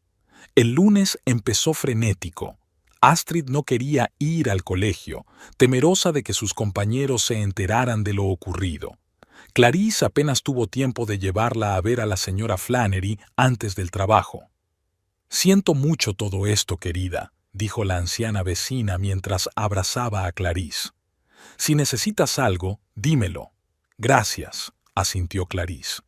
El lunes empezó frenético. Astrid no quería ir al colegio, temerosa de que sus compañeros se enteraran de lo ocurrido. Clarice apenas tuvo tiempo de llevarla a ver a la señora Flannery antes del trabajo. «Siento mucho todo esto, querida», dijo la anciana vecina mientras abrazaba a Clarice. «Si necesitas algo, dímelo». «Gracias», asintió Clarice.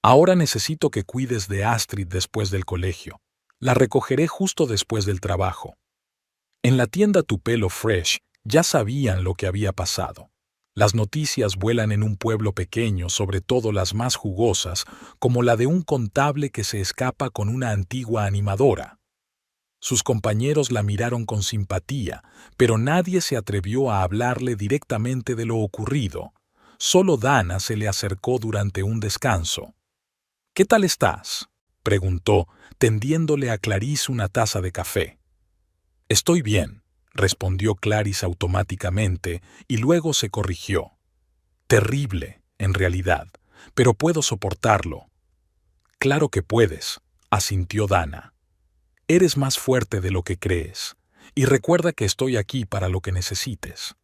«Ahora necesito que cuides de Astrid después del colegio. La recogeré justo después del trabajo». En la tienda Tu Pelo Fresh ya sabían lo que había pasado. Las noticias vuelan en un pueblo pequeño, sobre todo las más jugosas, como la de un contable que se escapa con una antigua animadora. Sus compañeros la miraron con simpatía, pero nadie se atrevió a hablarle directamente de lo ocurrido. Solo Dana se le acercó durante un descanso. «¿Qué tal estás?», preguntó, tendiéndole a Clarice una taza de café. «Estoy bien», respondió Clarice automáticamente y luego se corrigió. «Terrible, en realidad, pero puedo soportarlo». «Claro que puedes», asintió Dana. «Eres más fuerte de lo que crees, y recuerda que estoy aquí para lo que necesites».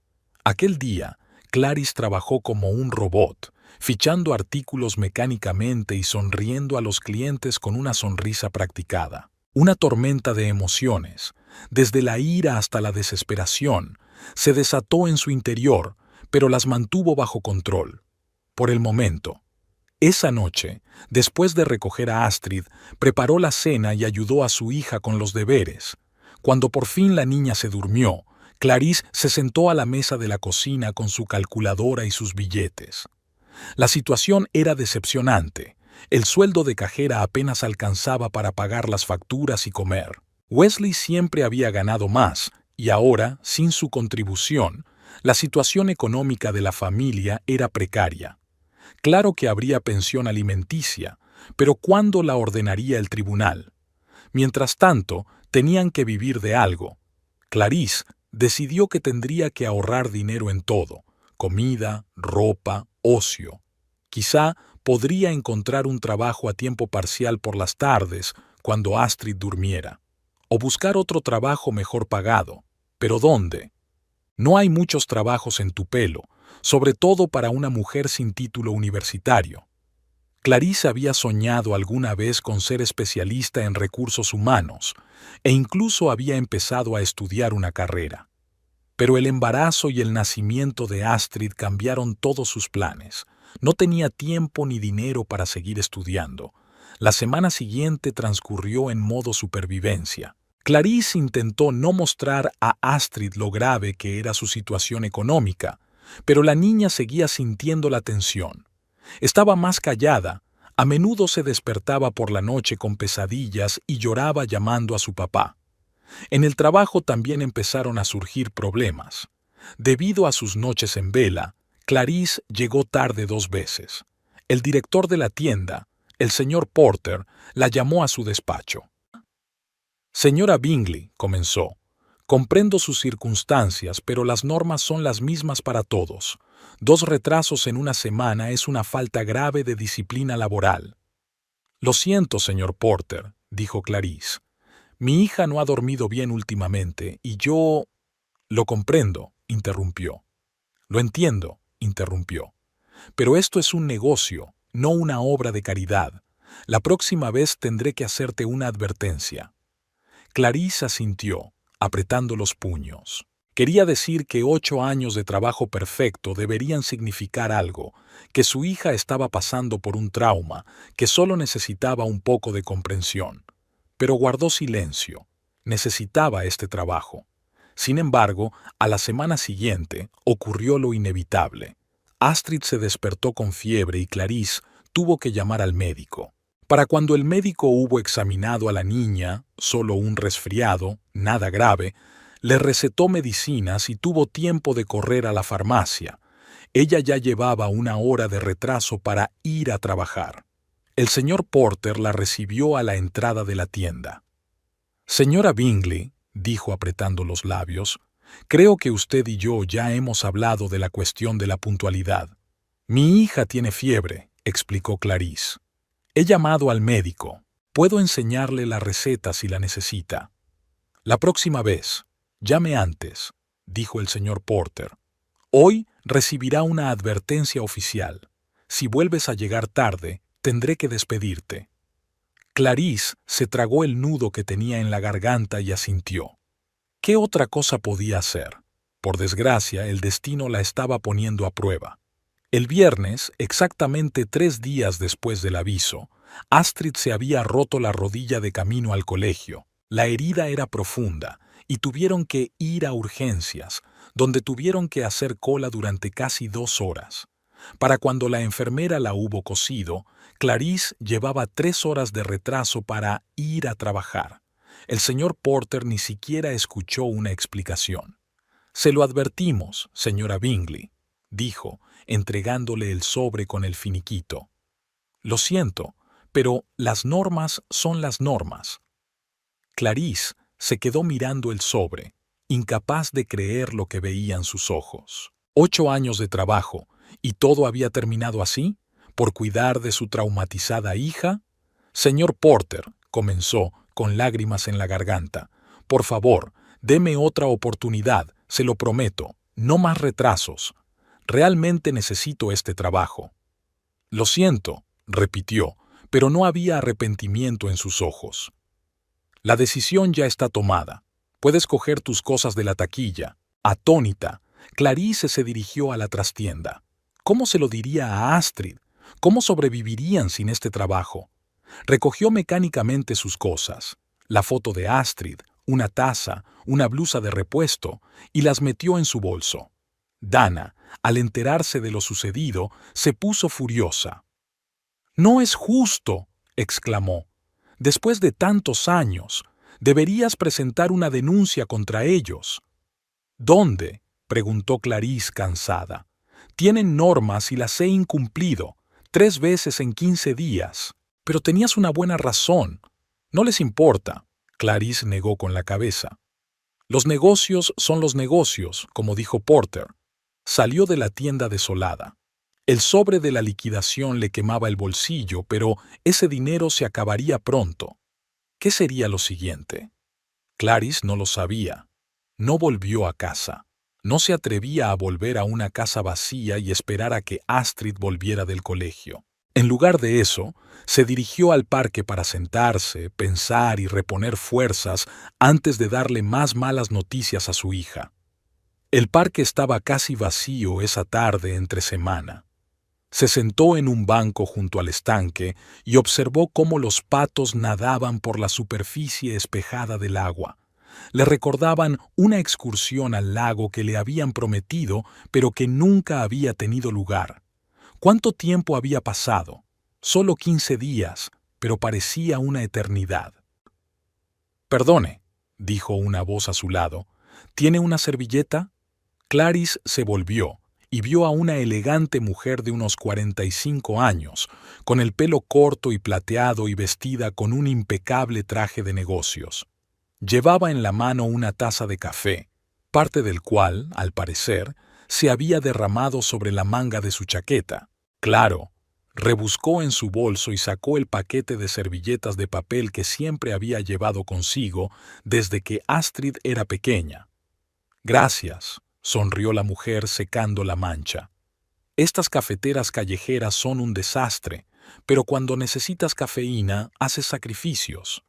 Aquel día, Clarice trabajó como un robot, fichando artículos mecánicamente y sonriendo a los clientes con una sonrisa practicada. Una tormenta de emociones, desde la ira hasta la desesperación, se desató en su interior, pero las mantuvo bajo control. Por el momento. Esa noche, después de recoger a Astrid, preparó la cena y ayudó a su hija con los deberes. Cuando por fin la niña se durmió, Clarice se sentó a la mesa de la cocina con su calculadora y sus billetes. La situación era decepcionante. El sueldo de cajera apenas alcanzaba para pagar las facturas y comer. Wesley siempre había ganado más, y ahora, sin su contribución, la situación económica de la familia era precaria. Claro que habría pensión alimenticia, pero ¿cuándo la ordenaría el tribunal? Mientras tanto, tenían que vivir de algo. Clarice decidió que tendría que ahorrar dinero en todo: comida, ropa, ocio. Quizá podría encontrar un trabajo a tiempo parcial por las tardes, cuando Astrid durmiera. O buscar otro trabajo mejor pagado. ¿Pero dónde? No hay muchos trabajos en Tu Pelo, sobre todo para una mujer sin título universitario. Clarice había soñado alguna vez con ser especialista en recursos humanos, e incluso había empezado a estudiar una carrera. Pero el embarazo y el nacimiento de Astrid cambiaron todos sus planes. No tenía tiempo ni dinero para seguir estudiando. La semana siguiente transcurrió en modo supervivencia. Clarice intentó no mostrar a Astrid lo grave que era su situación económica, pero la niña seguía sintiendo la tensión. Estaba más callada, a menudo se despertaba por la noche con pesadillas y lloraba llamando a su papá. En el trabajo también empezaron a surgir problemas. Debido a sus noches en vela, Clarice llegó tarde 2 veces. El director de la tienda, el señor Porter, la llamó a su despacho. «Señora Bingley», comenzó, Comprendo sus circunstancias, pero las normas son las mismas para todos. 2 retrasos en una semana es una falta grave de disciplina laboral. Lo siento, señor Porter, dijo Clarice. Mi hija no ha dormido bien últimamente y yo... Lo comprendo, interrumpió. Lo entiendo, interrumpió. Pero esto es un negocio, no una obra de caridad. La próxima vez tendré que hacerte una advertencia. Clarice asintió, apretando los puños. Quería decir que 8 años de trabajo perfecto deberían significar algo, que su hija estaba pasando por un trauma, que solo necesitaba un poco de comprensión. Pero guardó silencio. Necesitaba este trabajo. Sin embargo, a la semana siguiente ocurrió lo inevitable. Astrid se despertó con fiebre y Clarice tuvo que llamar al médico. Para cuando el médico hubo examinado a la niña, solo un resfriado, nada grave, le recetó medicinas y tuvo tiempo de correr a la farmacia. Ella ya llevaba 1 hora de retraso para ir a trabajar. El señor Porter la recibió a la entrada de la tienda. Señora Bingley, dijo apretando los labios, creo que usted y yo ya hemos hablado de la cuestión de la puntualidad. Mi hija tiene fiebre, explicó Clarice. He llamado al médico. Puedo enseñarle la receta si la necesita. La próxima vez, llame antes, dijo el señor Porter. Hoy recibirá una advertencia oficial. Si vuelves a llegar tarde, tendré que despedirte. Clarice se tragó el nudo que tenía en la garganta y asintió. ¿Qué otra cosa podía hacer? Por desgracia, el destino la estaba poniendo a prueba. El viernes, exactamente 3 días después del aviso, Astrid se había roto la rodilla de camino al colegio. La herida era profunda y tuvieron que ir a urgencias, donde tuvieron que hacer cola durante casi 2 horas. Para cuando la enfermera la hubo cosido, Clarice llevaba 3 horas de retraso para ir a trabajar. El señor Porter ni siquiera escuchó una explicación. «Se lo advertimos, señora Bingley», dijo, entregándole el sobre con el finiquito. «Lo siento, pero las normas son las normas». Clarice se quedó mirando el sobre, incapaz de creer lo que veían sus ojos. 8 años de trabajo, ¿y todo había terminado así? ¿Por cuidar de su traumatizada hija? «Señor Porter», comenzó, con lágrimas en la garganta, «por favor, deme otra oportunidad, se lo prometo, no más retrasos. Realmente necesito este trabajo». «Lo siento», repitió, pero no había arrepentimiento en sus ojos. «La decisión ya está tomada. Puedes coger tus cosas de la taquilla». Atónita, Clarice se dirigió a la trastienda. ¿Cómo se lo diría a Astrid? ¿Cómo sobrevivirían sin este trabajo? Recogió mecánicamente sus cosas, la foto de Astrid, una taza, una blusa de repuesto, y las metió en su bolso. Dana, al enterarse de lo sucedido, se puso furiosa. «No es justo», exclamó. «Después de tantos años, deberías presentar una denuncia contra ellos». «¿Dónde?», preguntó Clarice cansada. «Tienen normas y las he incumplido, 3 veces en 15 días. Pero tenías una buena razón. No les importa». Clarice negó con la cabeza. «Los negocios son los negocios», como dijo Porter. Salió de la tienda desolada. El sobre de la liquidación le quemaba el bolsillo, pero ese dinero se acabaría pronto. ¿Qué sería lo siguiente? Clarice no lo sabía. No volvió a casa. No se atrevía a volver a una casa vacía y esperar a que Astrid volviera del colegio. En lugar de eso, se dirigió al parque para sentarse, pensar y reponer fuerzas antes de darle más malas noticias a su hija. El parque estaba casi vacío esa tarde entre semana. Se sentó en un banco junto al estanque y observó cómo los patos nadaban por la superficie espejada del agua. Le recordaban una excursión al lago que le habían prometido, pero que nunca había tenido lugar. ¿Cuánto tiempo había pasado? Solo 15 días, pero parecía una eternidad. «Perdone», dijo una voz a su lado. «¿Tiene una servilleta?» Clarice se volvió y vio a una elegante mujer de unos 45 años, con el pelo corto y plateado y vestida con un impecable traje de negocios. Llevaba en la mano una taza de café, parte del cual, al parecer, se había derramado sobre la manga de su chaqueta. Claro, rebuscó en su bolso y sacó el paquete de servilletas de papel que siempre había llevado consigo desde que Astrid era pequeña. Gracias, sonrió la mujer secando la mancha. Estas cafeteras callejeras son un desastre, pero cuando necesitas cafeína, haces sacrificios.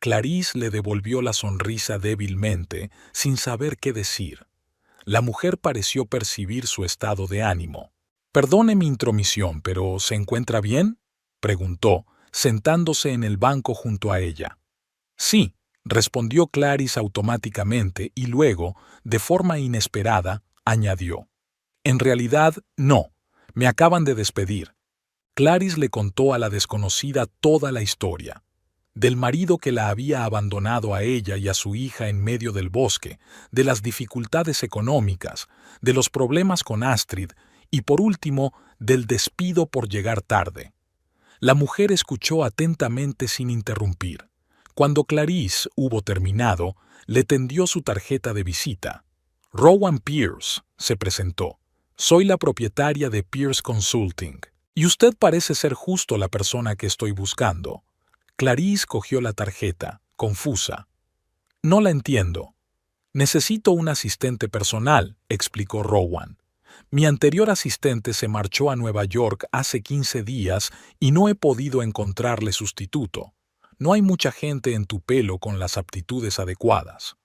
Clarice le devolvió la sonrisa débilmente, sin saber qué decir. La mujer pareció percibir su estado de ánimo. «Perdone mi intromisión, pero ¿se encuentra bien?», preguntó, sentándose en el banco junto a ella. «Sí», respondió Clarice automáticamente y luego, de forma inesperada, añadió. «En realidad, no. Me acaban de despedir». Clarice le contó a la desconocida toda la historia. Del marido que la había abandonado a ella y a su hija en medio del bosque, de las dificultades económicas, de los problemas con Astrid y, por último, del despido por llegar tarde. La mujer escuchó atentamente sin interrumpir. Cuando Clarice hubo terminado, le tendió su tarjeta de visita. «Rowan Pierce», se presentó. «Soy la propietaria de Pierce Consulting. Y usted parece ser justo la persona que estoy buscando». Clarice cogió la tarjeta, confusa. «No la entiendo». «Necesito un asistente personal», explicó Rowan. «Mi anterior asistente se marchó a Nueva York hace 15 días y no he podido encontrarle sustituto. No hay mucha gente en Tupelo con las aptitudes adecuadas».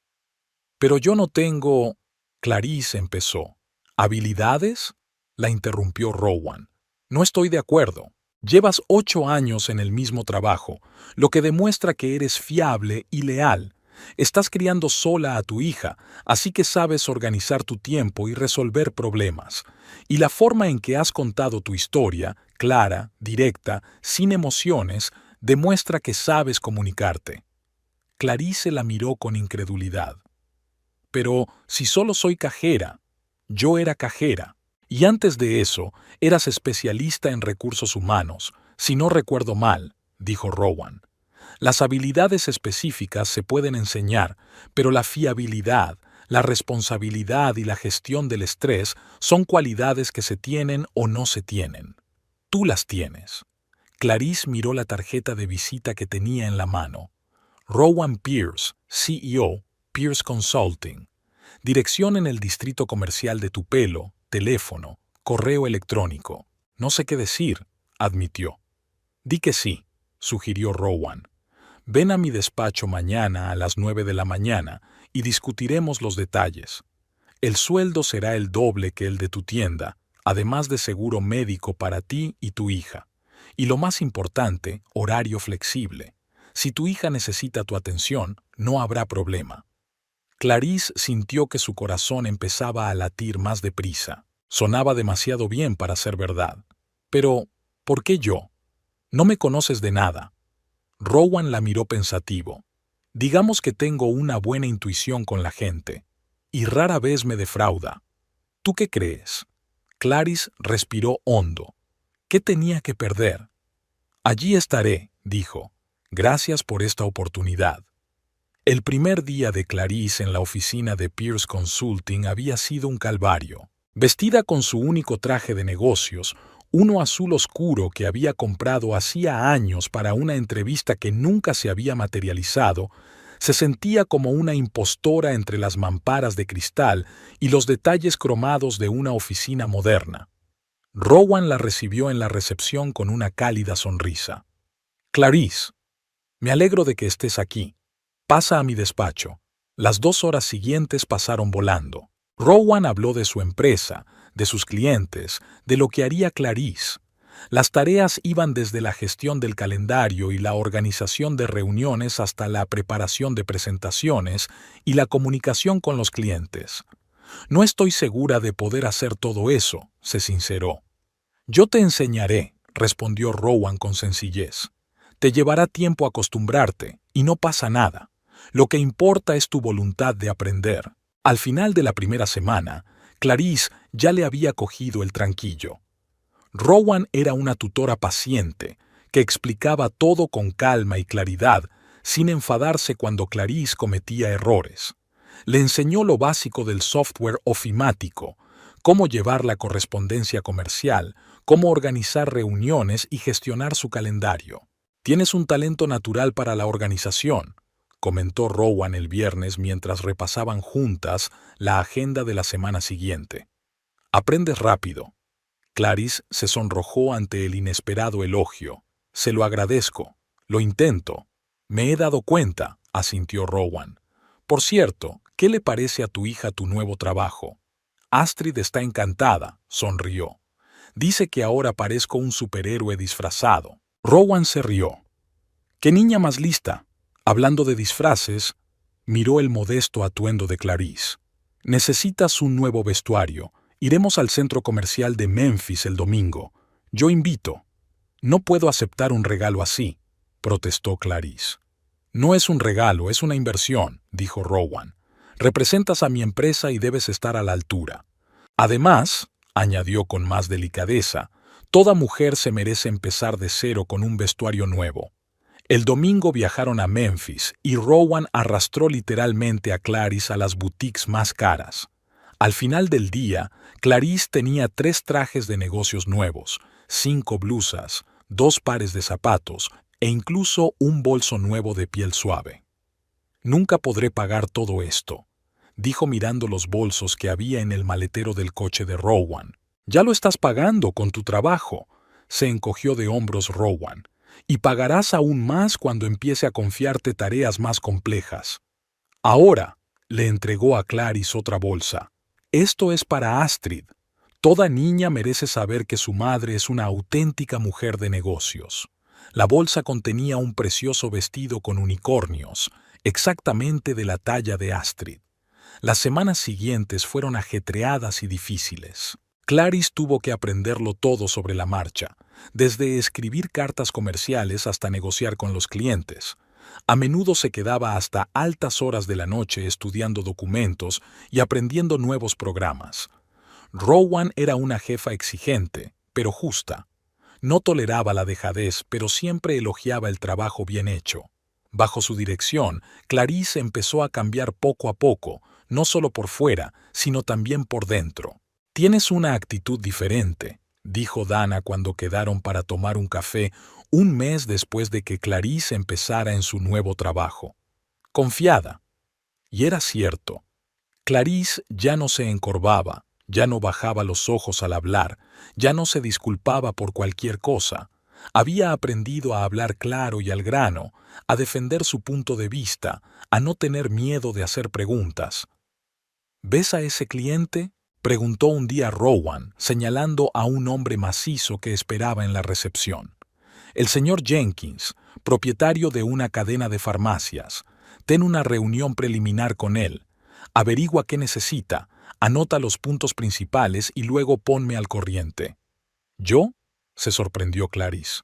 «Pero yo no tengo...» Clarice empezó. «¿Habilidades?», la interrumpió Rowan. «No estoy de acuerdo. Llevas 8 años en el mismo trabajo, lo que demuestra que eres fiable y leal. Estás criando sola a tu hija, así que sabes organizar tu tiempo y resolver problemas. Y la forma en que has contado tu historia, clara, directa, sin emociones, demuestra que sabes comunicarte». Clarice la miró con incredulidad. «Pero si solo soy cajera». «Yo era cajera. Y antes de eso, eras especialista en recursos humanos, si no recuerdo mal», dijo Rowan. «Las habilidades específicas se pueden enseñar, pero la fiabilidad, la responsabilidad y la gestión del estrés son cualidades que se tienen o no se tienen. Tú las tienes». Clarice miró la tarjeta de visita que tenía en la mano. «Rowan Pierce, CEO, Pierce Consulting. Dirección en el Distrito Comercial de Tupelo, teléfono, correo electrónico». «No sé qué decir», admitió. «Di que sí», sugirió Rowan. «Ven a mi despacho mañana a las 9 de la mañana y discutiremos los detalles. El sueldo será el doble que el de tu tienda, además de seguro médico para ti y tu hija. Y lo más importante, horario flexible. Si tu hija necesita tu atención, no habrá problema». Clarice sintió que su corazón empezaba a latir más deprisa. Sonaba demasiado bien para ser verdad. «Pero, ¿por qué yo? No me conoces de nada». Rowan la miró pensativo. «Digamos que tengo una buena intuición con la gente, y rara vez me defrauda. ¿Tú qué crees?». Clarice respiró hondo. ¿Qué tenía que perder? «Allí estaré», dijo. «Gracias por esta oportunidad». El primer día de Clarice en la oficina de Pierce Consulting había sido un calvario. Vestida con su único traje de negocios, uno azul oscuro que había comprado hacía años para una entrevista que nunca se había materializado, se sentía como una impostora entre las mamparas de cristal y los detalles cromados de una oficina moderna. Rowan la recibió en la recepción con una cálida sonrisa. «Clarice, me alegro de que estés aquí. Pasa a mi despacho». Las 2 horas siguientes pasaron volando. Rowan habló de su empresa, de sus clientes, de lo que haría Clarice. Las tareas iban desde la gestión del calendario y la organización de reuniones hasta la preparación de presentaciones y la comunicación con los clientes. «No estoy segura de poder hacer todo eso», se sinceró. «Yo te enseñaré», respondió Rowan con sencillez. «Te llevará tiempo acostumbrarte, y no pasa nada. Lo que importa es tu voluntad de aprender». Al final de la primera semana, Clarice ya le había cogido el tranquillo. Rowan era una tutora paciente, que explicaba todo con calma y claridad, sin enfadarse cuando Clarice cometía errores. Le enseñó lo básico del software ofimático, cómo llevar la correspondencia comercial, cómo organizar reuniones y gestionar su calendario. «Tienes un talento natural para la organización», comentó Rowan el viernes mientras repasaban juntas la agenda de la semana siguiente. «Aprendes rápido». Clarice se sonrojó ante el inesperado elogio. «Se lo agradezco. Lo intento». «Me he dado cuenta», asintió Rowan. «Por cierto, ¿qué le parece a tu hija tu nuevo trabajo?» Astrid está encantada, sonrió. Dice que ahora parezco un superhéroe disfrazado. Rowan se rió. «¡Qué niña más lista!» Hablando de disfraces, miró el modesto atuendo de Clarice. «Necesitas un nuevo vestuario. Iremos al centro comercial de Memphis el domingo. Yo invito». «No puedo aceptar un regalo así», protestó Clarice. «No es un regalo, es una inversión», dijo Rowan. «Representas a mi empresa y debes estar a la altura. Además», añadió con más delicadeza, «toda mujer se merece empezar de cero con un vestuario nuevo». El domingo viajaron a Memphis y Rowan arrastró literalmente a Clarice a las boutiques más caras. Al final del día, Clarice tenía 3 trajes de negocios nuevos, 5 blusas, 2 pares de zapatos e incluso un bolso nuevo de piel suave. «Nunca podré pagar todo esto», dijo mirando los bolsos que había en el maletero del coche de Rowan. «Ya lo estás pagando con tu trabajo», se encogió de hombros Rowan. «Y pagarás aún más cuando empiece a confiarte tareas más complejas». «Ahora», le entregó a Clarice otra bolsa. «Esto es para Astrid. Toda niña merece saber que su madre es una auténtica mujer de negocios». La bolsa contenía un precioso vestido con unicornios, exactamente de la talla de Astrid. Las semanas siguientes fueron ajetreadas y difíciles. Clarice tuvo que aprenderlo todo sobre la marcha, desde escribir cartas comerciales hasta negociar con los clientes. A menudo se quedaba hasta altas horas de la noche estudiando documentos y aprendiendo nuevos programas. Rowan era una jefa exigente, pero justa. No toleraba la dejadez, pero siempre elogiaba el trabajo bien hecho. Bajo su dirección, Clarice empezó a cambiar poco a poco, no solo por fuera, sino también por dentro. «Tienes una actitud diferente», dijo Dana cuando quedaron para tomar un café un mes después de que Clarice empezara en su nuevo trabajo. «Confiada». Y era cierto. Clarice ya no se encorvaba, ya no bajaba los ojos al hablar, ya no se disculpaba por cualquier cosa. Había aprendido a hablar claro y al grano, a defender su punto de vista, a no tener miedo de hacer preguntas. «¿Ves a ese cliente?», preguntó un día Rowan, señalando a un hombre macizo que esperaba en la recepción. «El señor Jenkins, propietario de una cadena de farmacias. Ten una reunión preliminar con él. Averigua qué necesita, anota los puntos principales y luego ponme al corriente». «¿Yo?», se sorprendió Clarice.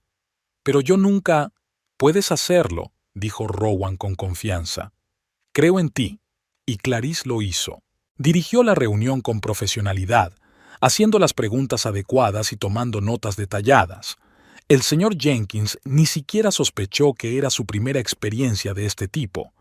«Pero yo nunca...» «Puedes hacerlo», dijo Rowan con confianza. «Creo en ti». Y Clarice lo hizo. Dirigió la reunión con profesionalidad, haciendo las preguntas adecuadas y tomando notas detalladas. El señor Jenkins ni siquiera sospechó que era su primera experiencia de este tipo.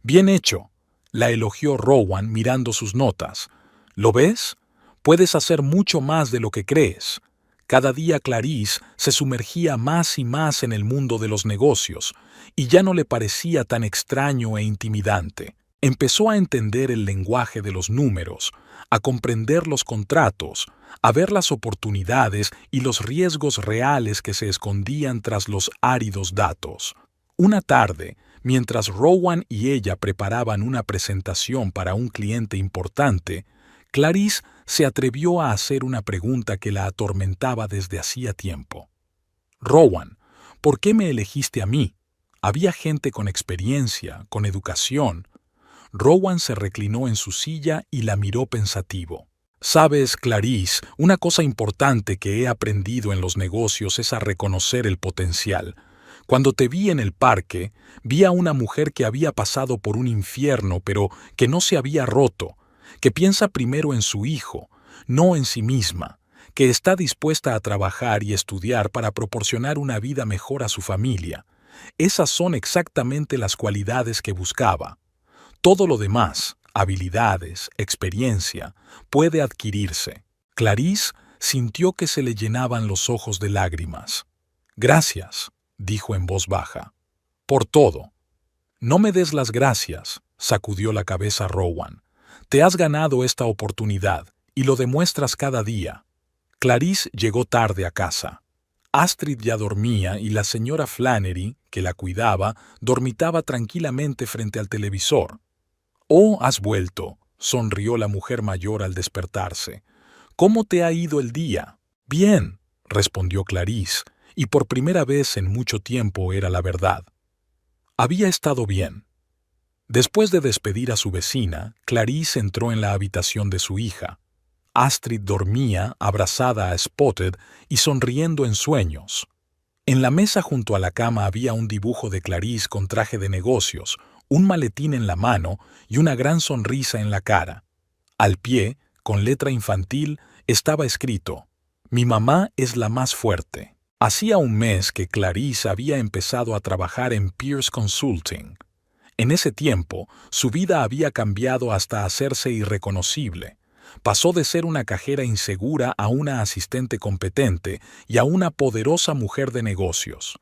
«Bien hecho», la elogió Rowan mirando sus notas. «¿Lo ves? Puedes hacer mucho más de lo que crees». Cada día Clarice se sumergía más y más en el mundo de los negocios, y ya no le parecía tan extraño e intimidante. Empezó a entender el lenguaje de los números, a comprender los contratos, a ver las oportunidades y los riesgos reales que se escondían tras los áridos datos. Una tarde, mientras Rowan y ella preparaban una presentación para un cliente importante, Clarice se atrevió a hacer una pregunta que la atormentaba desde hacía tiempo. «Rowan, ¿por qué me elegiste a mí? Había gente con experiencia, con educación». Rowan se reclinó en su silla y la miró pensativo. «Sabes, Clarice, una cosa importante que he aprendido en los negocios es a reconocer el potencial. Cuando te vi en el parque, vi a una mujer que había pasado por un infierno, pero que no se había roto, que piensa primero en su hijo, no en sí misma, que está dispuesta a trabajar y estudiar para proporcionar una vida mejor a su familia, Esas son exactamente las cualidades que buscaba. Todo lo demás, habilidades, experiencia, puede adquirirse. Clarice sintió que se le llenaban los ojos de lágrimas. «Gracias», dijo en voz baja, «por todo». «No me des las gracias», sacudió la cabeza Rowan. «Te has ganado esta oportunidad y lo demuestras cada día». Clarice llegó tarde a casa. Astrid ya dormía y la señora Flannery, que la cuidaba, dormitaba tranquilamente frente al televisor. «Oh, has vuelto», sonrió la mujer mayor al despertarse. «¿Cómo te ha ido el día?» «Bien», respondió Clarice, y por primera vez en mucho tiempo era la verdad. Había estado bien. Después de despedir a su vecina, Clarice entró en la habitación de su hija. Astrid dormía, abrazada a Spotted y sonriendo en sueños. En la mesa junto a la cama había un dibujo de Clarice con traje de negocios, un maletín en la mano y una gran sonrisa en la cara. Al pie, con letra infantil, estaba escrito: «Mi mamá es la más fuerte». Hacía un mes que Clarice había empezado a trabajar en Pierce Consulting. En ese tiempo, su vida había cambiado hasta hacerse irreconocible. Pasó de ser una cajera insegura a una asistente competente y a una poderosa mujer de negocios.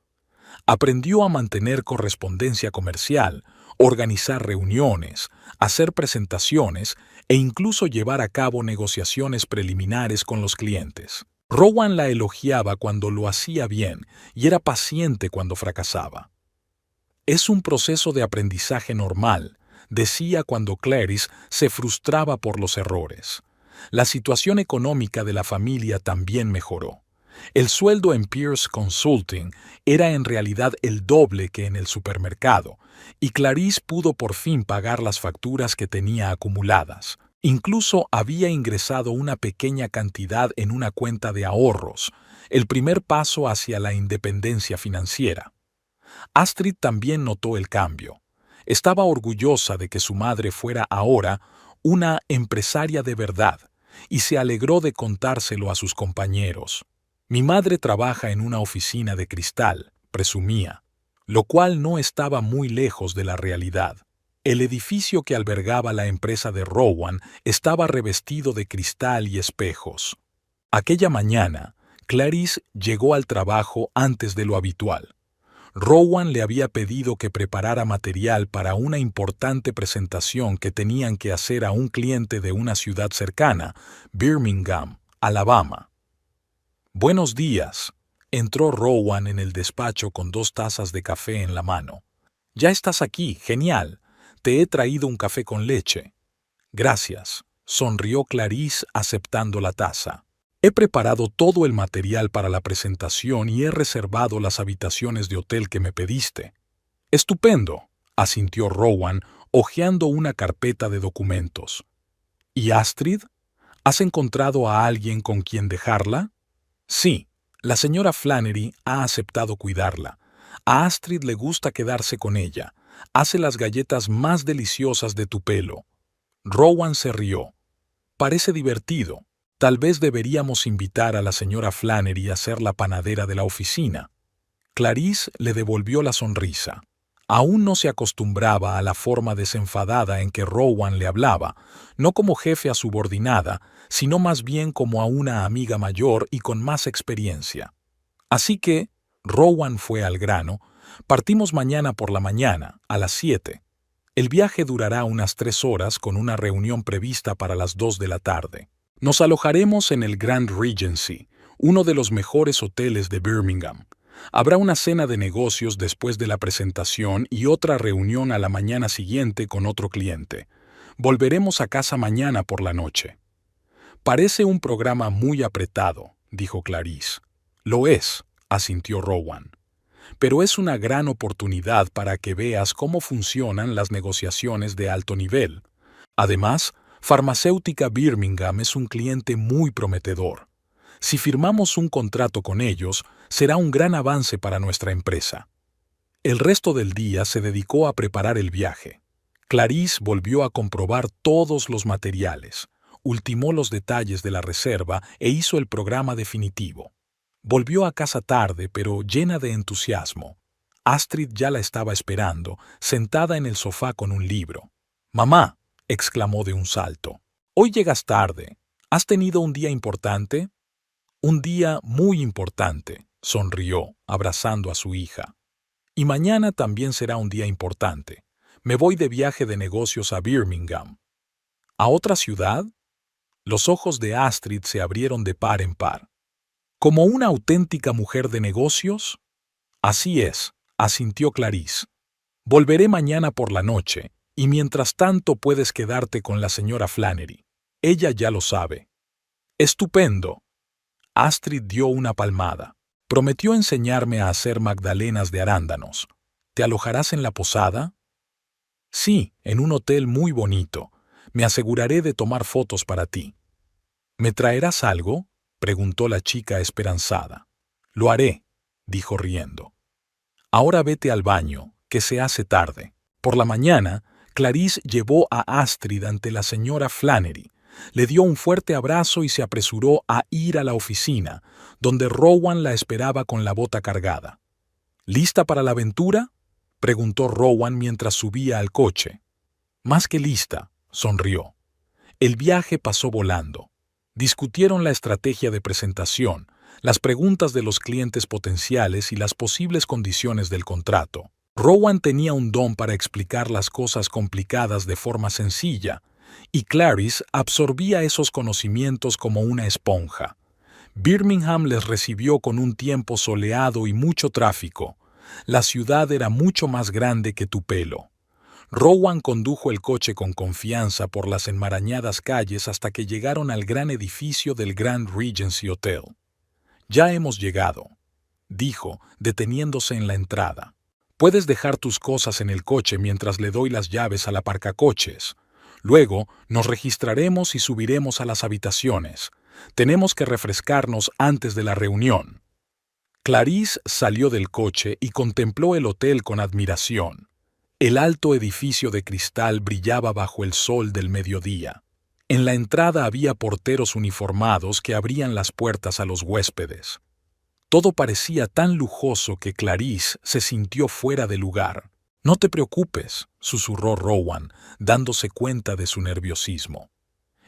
Aprendió a mantener correspondencia comercial, organizar reuniones, hacer presentaciones e incluso llevar a cabo negociaciones preliminares con los clientes. Rowan la elogiaba cuando lo hacía bien y era paciente cuando fracasaba. «Es un proceso de aprendizaje normal», decía cuando Clarice se frustraba por los errores. La situación económica de la familia también mejoró. El sueldo en Pierce Consulting era en realidad el doble que en el supermercado, y Clarice pudo por fin pagar las facturas que tenía acumuladas. Incluso había ingresado una pequeña cantidad en una cuenta de ahorros, el primer paso hacia la independencia financiera. Astrid también notó el cambio. Estaba orgullosa de que su madre fuera ahora una empresaria de verdad, y se alegró de contárselo a sus compañeros. «Mi madre trabaja en una oficina de cristal», presumía, lo cual no estaba muy lejos de la realidad. El edificio que albergaba la empresa de Rowan estaba revestido de cristal y espejos. Aquella mañana, Clarice llegó al trabajo antes de lo habitual. Rowan le había pedido que preparara material para una importante presentación que tenían que hacer a un cliente de una ciudad cercana, Birmingham, Alabama. «Buenos días», entró Rowan en el despacho con 2 tazas de café en la mano. «Ya estás aquí, genial. Te he traído un café con leche». «Gracias», sonrió Clarice aceptando la taza. «He preparado todo el material para la presentación y he reservado las habitaciones de hotel que me pediste». «Estupendo», asintió Rowan, hojeando una carpeta de documentos. «¿Y Astrid? ¿Has encontrado a alguien con quien dejarla?» «Sí, la señora Flannery ha aceptado cuidarla. A Astrid le gusta quedarse con ella. Hace las galletas más deliciosas de tu pelo». Rowan se rió. «Parece divertido. Tal vez deberíamos invitar a la señora Flannery a ser la panadera de la oficina». Clarice le devolvió la sonrisa. Aún no se acostumbraba a la forma desenfadada en que Rowan le hablaba, no como jefe a subordinada, sino más bien como a una amiga mayor y con más experiencia. Así que, Rowan fue al grano, partimos mañana por la mañana, a las 7. El viaje durará unas 3 horas con una reunión prevista para las 2 de la tarde. Nos alojaremos en el Grand Regency, uno de los mejores hoteles de Birmingham. Habrá una cena de negocios después de la presentación y otra reunión a la mañana siguiente con otro cliente. Volveremos a casa mañana por la noche. «Parece un programa muy apretado», dijo Clarice. «Lo es», asintió Rowan. «Pero es una gran oportunidad para que veas cómo funcionan las negociaciones de alto nivel. Además, Farmacéutica Birmingham es un cliente muy prometedor. Si firmamos un contrato con ellos, será un gran avance para nuestra empresa». El resto del día se dedicó a preparar el viaje. Clarice volvió a comprobar todos los materiales, ultimó los detalles de la reserva e hizo el programa definitivo. Volvió a casa tarde, pero llena de entusiasmo. Astrid ya la estaba esperando, sentada en el sofá con un libro. «Mamá», exclamó de un salto, «hoy llegas tarde. ¿Has tenido un día importante?» «Un día muy importante», sonrió, abrazando a su hija. «Y mañana también será un día importante. Me voy de viaje de negocios a Birmingham». «¿A otra ciudad?» Los ojos de Astrid se abrieron de par en par. «¿Como una auténtica mujer de negocios?» «Así es», asintió Clarice. «Volveré mañana por la noche, y mientras tanto puedes quedarte con la señora Flannery. Ella ya lo sabe». «Estupendo». Astrid dio una palmada. «Prometió enseñarme a hacer magdalenas de arándanos. ¿Te alojarás en la posada?» «Sí, en un hotel muy bonito. Me aseguraré de tomar fotos para ti». «¿Me traerás algo?», preguntó la chica esperanzada. «Lo haré», dijo riendo. «Ahora vete al baño, que se hace tarde». Por la mañana, Clarice llevó a Astrid ante la señora Flannery, le dio un fuerte abrazo y se apresuró a ir a la oficina, donde Rowan la esperaba con la bota cargada. «¿Lista para la aventura?», preguntó Rowan mientras subía al coche. «Más que lista», sonrió. El viaje pasó volando. Discutieron la estrategia de presentación, las preguntas de los clientes potenciales y las posibles condiciones del contrato. Rowan tenía un don para explicar las cosas complicadas de forma sencilla, y Clarice absorbía esos conocimientos como una esponja. Birmingham les recibió con un tiempo soleado y mucho tráfico. La ciudad era mucho más grande que Tupelo. Rowan condujo el coche con confianza por las enmarañadas calles hasta que llegaron al gran edificio del Grand Regency Hotel. «Ya hemos llegado», dijo, deteniéndose en la entrada. «Puedes dejar tus cosas en el coche mientras le doy las llaves al aparcacoches. Luego nos registraremos y subiremos a las habitaciones. Tenemos que refrescarnos antes de la reunión». Clarice salió del coche y contempló el hotel con admiración. El alto edificio de cristal brillaba bajo el sol del mediodía. En la entrada había porteros uniformados que abrían las puertas a los huéspedes. Todo parecía tan lujoso que Clarice se sintió fuera de lugar. «No te preocupes», susurró Rowan, dándose cuenta de su nerviosismo.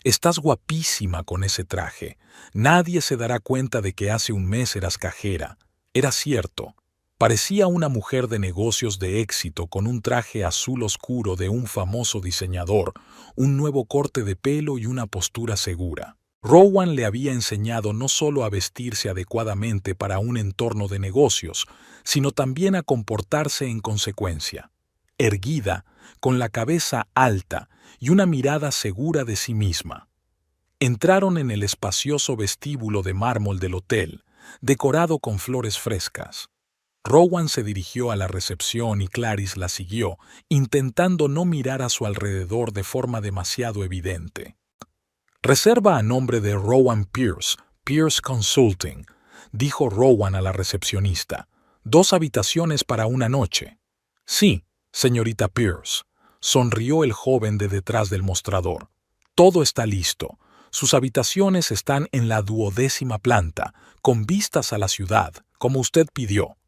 «Estás guapísima con ese traje. Nadie se dará cuenta de que hace un mes eras cajera». Era cierto. Parecía una mujer de negocios de éxito con un traje azul oscuro de un famoso diseñador, un nuevo corte de pelo y una postura segura. Rowan le había enseñado no solo a vestirse adecuadamente para un entorno de negocios, sino también a comportarse en consecuencia. Erguida, con la cabeza alta y una mirada segura de sí misma. Entraron en el espacioso vestíbulo de mármol del hotel, decorado con flores frescas. Rowan se dirigió a la recepción y Clarice la siguió, intentando no mirar a su alrededor de forma demasiado evidente. «Reserva a nombre de Rowan Pierce, Pierce Consulting», dijo Rowan a la recepcionista. «2 habitaciones para una noche». «Sí, señorita Pierce», sonrió el joven de detrás del mostrador. «Todo está listo. Sus habitaciones están en la 12ª planta, con vistas a la ciudad, como usted pidió».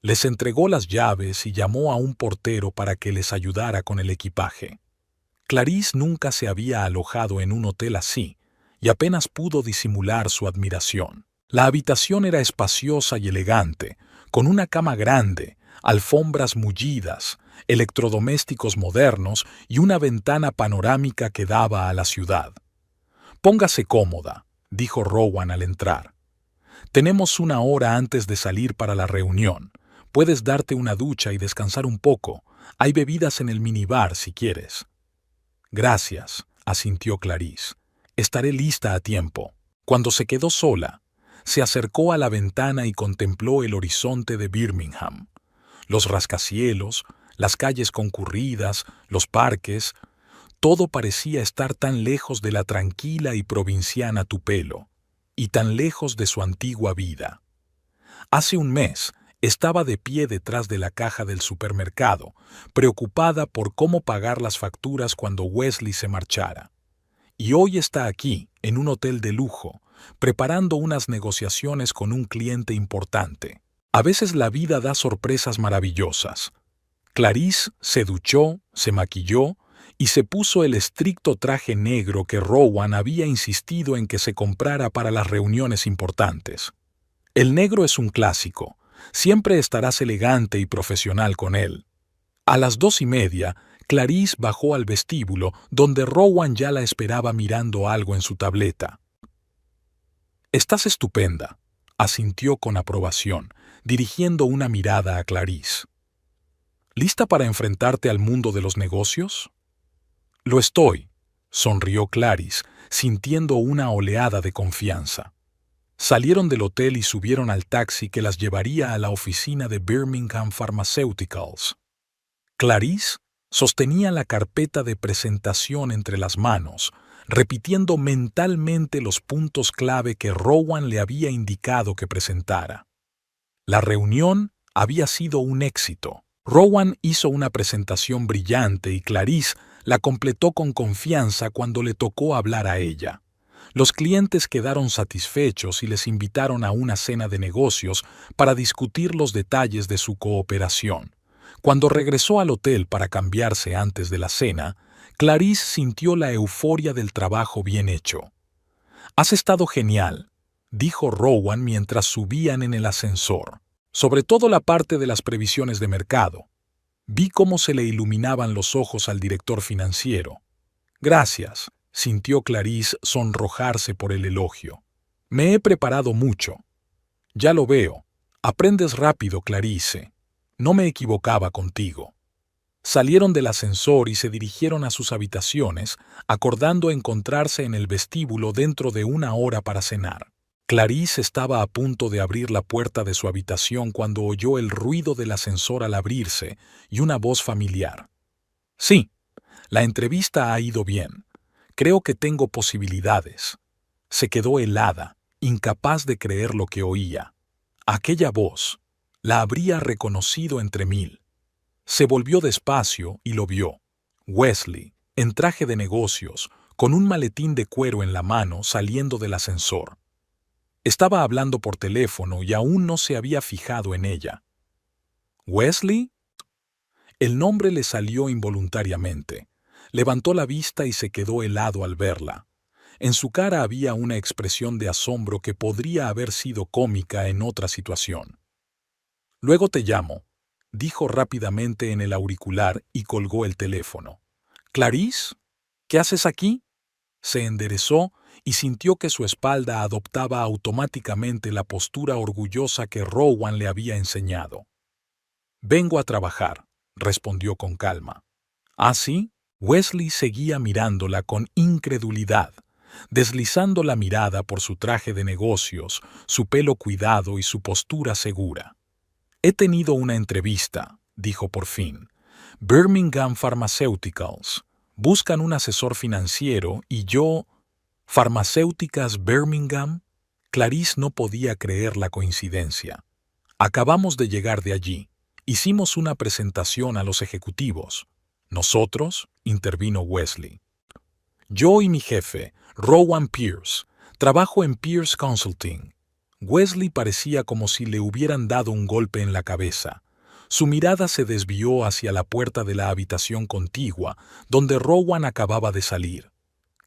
Les entregó las llaves y llamó a un portero para que les ayudara con el equipaje. Clarice nunca se había alojado en un hotel así, y apenas pudo disimular su admiración. La habitación era espaciosa y elegante, con una cama grande, alfombras mullidas, electrodomésticos modernos y una ventana panorámica que daba a la ciudad. «Póngase cómoda», dijo Rowan al entrar. «Tenemos 1 hora antes de salir para la reunión. Puedes darte una ducha y descansar un poco. Hay bebidas en el minibar si quieres». «Gracias», asintió Clarice. «Estaré lista a tiempo». Cuando se quedó sola, se acercó a la ventana y contempló el horizonte de Birmingham. Los rascacielos, las calles concurridas, los parques, todo parecía estar tan lejos de la tranquila y provinciana Tupelo, y tan lejos de su antigua vida. Hace un mes, estaba de pie detrás de la caja del supermercado, preocupada por cómo pagar las facturas cuando Wesley se marchara. Y hoy está aquí, en un hotel de lujo, preparando unas negociaciones con un cliente importante. A veces la vida da sorpresas maravillosas. Clarice se duchó, se maquilló y se puso el estricto traje negro que Rowan había insistido en que se comprara para las reuniones importantes. El negro es un clásico. Siempre estarás elegante y profesional con él. A las 2:30, Clarice bajó al vestíbulo, donde Rowan ya la esperaba mirando algo en su tableta. «Estás estupenda», asintió con aprobación, dirigiendo una mirada a Clarice. «¿Lista para enfrentarte al mundo de los negocios?» «Lo estoy», sonrió Clarice, sintiendo una oleada de confianza. Salieron del hotel y subieron al taxi que las llevaría a la oficina de Birmingham Pharmaceuticals. Clarice sostenía la carpeta de presentación entre las manos, repitiendo mentalmente los puntos clave que Rowan le había indicado que presentara. La reunión había sido un éxito. Rowan hizo una presentación brillante y Clarice la completó con confianza cuando le tocó hablar a ella. Los clientes quedaron satisfechos y les invitaron a una cena de negocios para discutir los detalles de su cooperación. Cuando regresó al hotel para cambiarse antes de la cena, Clarice sintió la euforia del trabajo bien hecho. «Has estado genial», dijo Rowan mientras subían en el ascensor. «Sobre todo la parte de las previsiones de mercado». Vi cómo se le iluminaban los ojos al director financiero. «Gracias», sintió Clarice sonrojarse por el elogio. «Me he preparado mucho». «Ya lo veo. Aprendes rápido, Clarice. No me equivocaba contigo». Salieron del ascensor y se dirigieron a sus habitaciones, acordando encontrarse en el vestíbulo dentro de 1 hora para cenar. Clarice estaba a punto de abrir la puerta de su habitación cuando oyó el ruido del ascensor al abrirse y una voz familiar. «Sí, la entrevista ha ido bien. Creo que tengo posibilidades». Se quedó helada, incapaz de creer lo que oía. Aquella voz la habría reconocido entre mil. Se volvió despacio y lo vio. Wesley, en traje de negocios, con un maletín de cuero en la mano, saliendo del ascensor. Estaba hablando por teléfono y aún no se había fijado en ella. «¿Wesley?» El nombre le salió involuntariamente. Levantó la vista y se quedó helado al verla. En su cara había una expresión de asombro que podría haber sido cómica en otra situación. «Luego te llamo», dijo rápidamente en el auricular y colgó el teléfono. «¿Clarice? ¿Qué haces aquí?» Se enderezó y sintió que su espalda adoptaba automáticamente la postura orgullosa que Rowan le había enseñado. «Vengo a trabajar», respondió con calma. «¿Ah, sí?» Wesley seguía mirándola con incredulidad, deslizando la mirada por su traje de negocios, su pelo cuidado y su postura segura. «He tenido una entrevista», dijo por fin. «Birmingham Pharmaceuticals. Buscan un asesor financiero y yo...» «¿Farmacéuticas Birmingham?» Clarice no podía creer la coincidencia. «Acabamos de llegar de allí. Hicimos una presentación a los ejecutivos». «¿Nosotros?», intervino Wesley. «Yo y mi jefe, Rowan Pierce. Trabajo en Pierce Consulting». Wesley parecía como si le hubieran dado un golpe en la cabeza. Su mirada se desvió hacia la puerta de la habitación contigua, donde Rowan acababa de salir.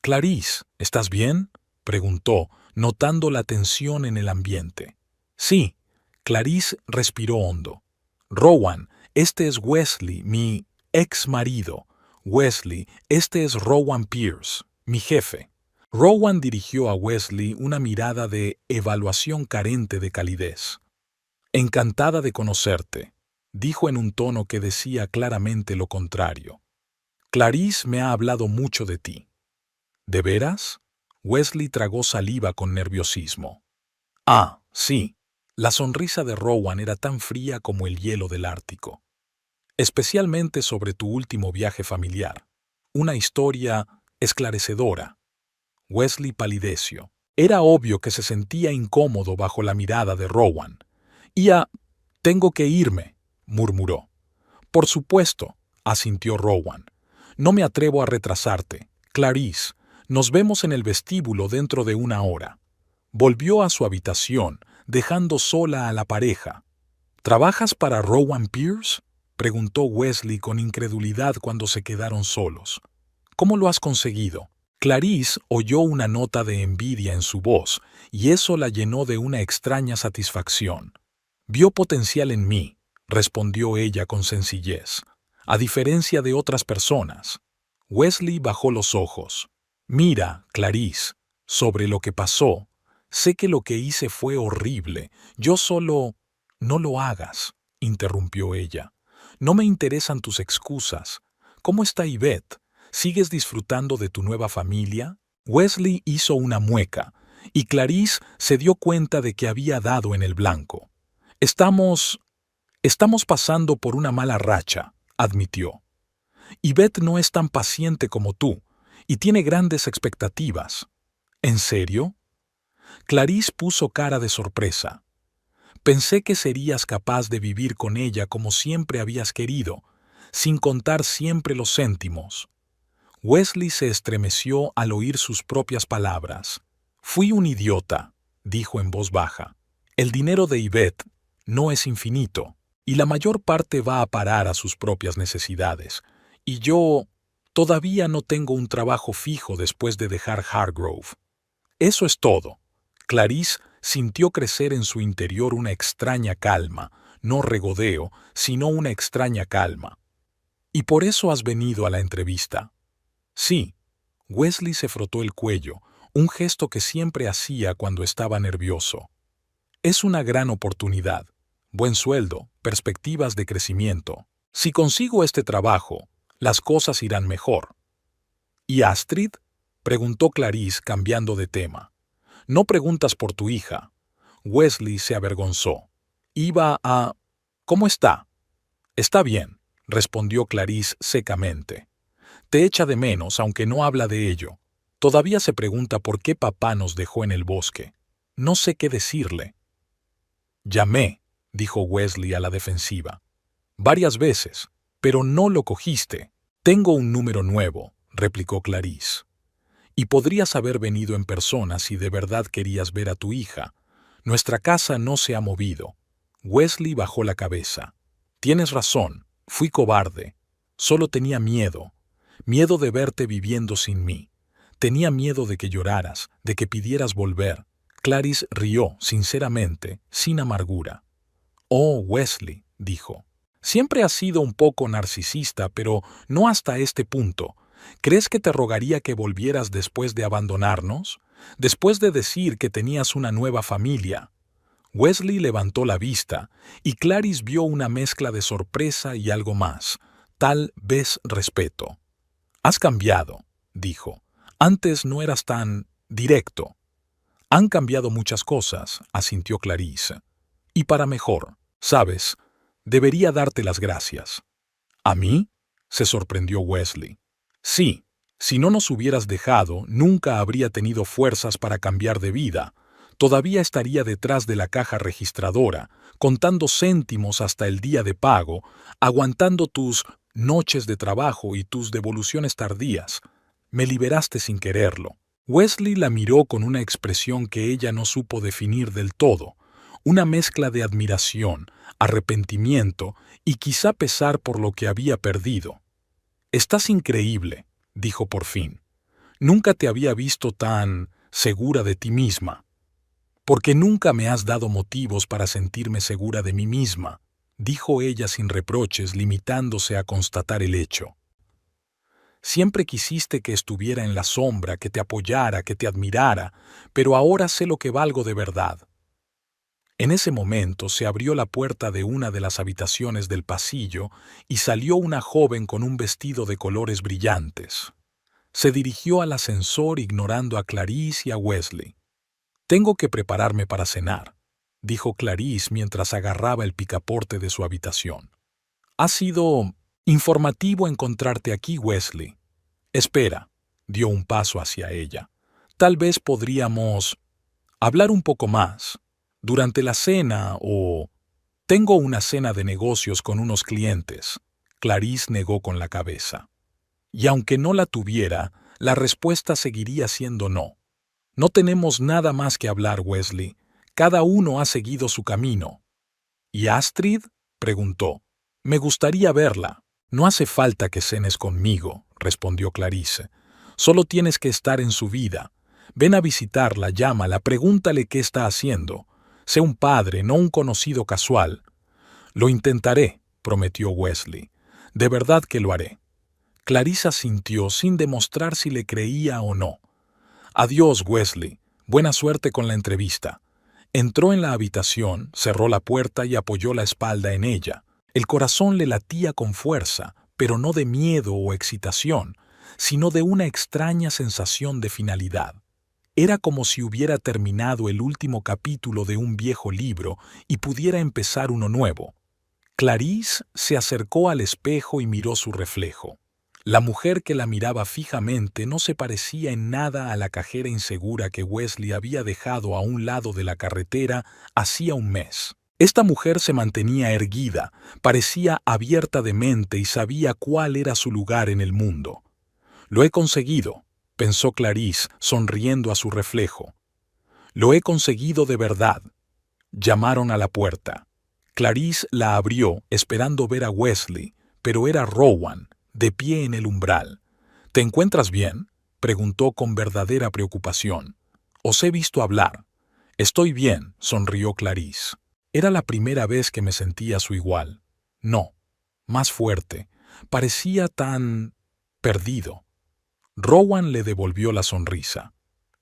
«Clarice, ¿estás bien?», preguntó, notando la tensión en el ambiente. «Sí», Clarice respiró hondo. «Rowan, este es Wesley, mi ex marido. Wesley, este es Rowan Pierce, mi jefe». Rowan dirigió a Wesley una mirada de evaluación carente de calidez. «Encantada de conocerte», dijo en un tono que decía claramente lo contrario. «Clarice me ha hablado mucho de ti». «¿De veras?». Wesley tragó saliva con nerviosismo. «Ah, sí». La sonrisa de Rowan era tan fría como el hielo del Ártico. «Especialmente sobre tu último viaje familiar. Una historia esclarecedora». Wesley palideció. Era obvio que se sentía incómodo bajo la mirada de Rowan. «Tengo que irme», murmuró. «Por supuesto», asintió Rowan. «No me atrevo a retrasarte. Clarice, nos vemos en el vestíbulo dentro de 1 hora». Volvió a su habitación, dejando sola a la pareja. ¿Trabajas para Rowan Pierce?, preguntó Wesley con incredulidad cuando se quedaron solos. ¿Cómo lo has conseguido? Clarice oyó una nota de envidia en su voz, y eso la llenó de una extraña satisfacción. Vio potencial en mí, respondió ella con sencillez, a diferencia de otras personas. Wesley bajó los ojos. Mira, Clarice, sobre lo que pasó, sé que lo que hice fue horrible. Yo solo... No lo hagas, interrumpió ella. No me interesan tus excusas. ¿Cómo está Yvette? ¿Sigues disfrutando de tu nueva familia? Wesley hizo una mueca, y Clarice se dio cuenta de que había dado en el blanco. Estamos pasando por una mala racha, admitió. Yvette no es tan paciente como tú, y tiene grandes expectativas. ¿En serio? Clarice puso cara de sorpresa. Pensé que serías capaz de vivir con ella como siempre habías querido, sin contar siempre los céntimos. Wesley se estremeció al oír sus propias palabras. Fui un idiota, dijo en voz baja. El dinero de Yvette no es infinito, y la mayor parte va a parar a sus propias necesidades. Y yo todavía no tengo un trabajo fijo después de dejar Hargrove. Eso es todo. Clarice sintió crecer en su interior una extraña calma, no regodeo, sino una extraña calma. ¿Y por eso has venido a la entrevista? Sí. Wesley se frotó el cuello, un gesto que siempre hacía cuando estaba nervioso. Es una gran oportunidad. Buen sueldo, perspectivas de crecimiento. Si consigo este trabajo, las cosas irán mejor. ¿Y Astrid?, preguntó Clarice cambiando de tema. No preguntas por tu hija. Wesley se avergonzó. Iba a... ¿Cómo está? Está bien, respondió Clarice secamente. Te echa de menos, aunque no habla de ello. Todavía se pregunta por qué papá nos dejó en el bosque. No sé qué decirle. Llamé, dijo Wesley a la defensiva. Varias veces, pero no lo cogiste. Tengo un número nuevo, replicó Clarice. Y podrías haber venido en persona si de verdad querías ver a tu hija. Nuestra casa no se ha movido. Wesley bajó la cabeza. Tienes razón, fui cobarde. Solo tenía miedo. Miedo de verte viviendo sin mí. Tenía miedo de que lloraras, de que pidieras volver. Clarice rió, sinceramente, sin amargura. Oh, Wesley, dijo. Siempre has sido un poco narcisista, pero no hasta este punto. ¿Crees que te rogaría que volvieras después de abandonarnos? Después de decir que tenías una nueva familia. Wesley levantó la vista, y Clarice vio una mezcla de sorpresa y algo más, tal vez respeto. Has cambiado, dijo. Antes no eras tan directo. Han cambiado muchas cosas, asintió Clarice. Y para mejor, ¿sabes? Debería darte las gracias. ¿A mí?, se sorprendió Wesley. Sí, si no nos hubieras dejado, nunca habría tenido fuerzas para cambiar de vida. Todavía estaría detrás de la caja registradora, contando céntimos hasta el día de pago, aguantando tus noches de trabajo y tus devoluciones tardías. Me liberaste sin quererlo. Wesley la miró con una expresión que ella no supo definir del todo, una mezcla de admiración, arrepentimiento y quizá pesar por lo que había perdido. Estás increíble, dijo por fin. Nunca te había visto tan segura de ti misma. Porque nunca me has dado motivos para sentirme segura de mí misma, dijo ella sin reproches, limitándose a constatar el hecho. Siempre quisiste que estuviera en la sombra, que te apoyara, que te admirara, pero ahora sé lo que valgo de verdad. En ese momento se abrió la puerta de una de las habitaciones del pasillo y salió una joven con un vestido de colores brillantes. Se dirigió al ascensor ignorando a Clarice y a Wesley. «Tengo que prepararme para cenar», dijo Clarice mientras agarraba el picaporte de su habitación. «Ha sido informativo encontrarte aquí, Wesley». «Espera», dio un paso hacia ella. «Tal vez podríamos hablar un poco más. Durante la cena o...» «Tengo una cena de negocios con unos clientes», Clarice negó con la cabeza. Y aunque no la tuviera, la respuesta seguiría siendo no. «No tenemos nada más que hablar, Wesley. Cada uno ha seguido su camino». ¿Y Astrid? Preguntó. Me gustaría verla. No hace falta que cenes conmigo, respondió Clarice. Solo tienes que estar en su vida. Ven a visitarla, llámala, pregúntale qué está haciendo. Sé un padre, no un conocido casual. Lo intentaré, prometió Wesley. De verdad que lo haré. Clarice asintió sin demostrar si le creía o no. Adiós, Wesley. Buena suerte con la entrevista. Entró en la habitación, cerró la puerta y apoyó la espalda en ella. El corazón le latía con fuerza, pero no de miedo o excitación, sino de una extraña sensación de finalidad. Era como si hubiera terminado el último capítulo de un viejo libro y pudiera empezar uno nuevo. Clarice se acercó al espejo y miró su reflejo. La mujer que la miraba fijamente no se parecía en nada a la cajera insegura que Wesley había dejado a un lado de la carretera hacía un mes. Esta mujer se mantenía erguida, parecía abierta de mente y sabía cuál era su lugar en el mundo. Lo he conseguido, pensó Clarice, sonriendo a su reflejo. Lo he conseguido de verdad. Llamaron a la puerta. Clarice la abrió, esperando ver a Wesley, pero era Rowan, de pie en el umbral. ¿Te encuentras bien?, preguntó con verdadera preocupación. Os he visto hablar. Estoy bien, sonrió Clarice. Era la primera vez que me sentía a su igual. No, más fuerte. Parecía tan perdido. Rowan le devolvió la sonrisa.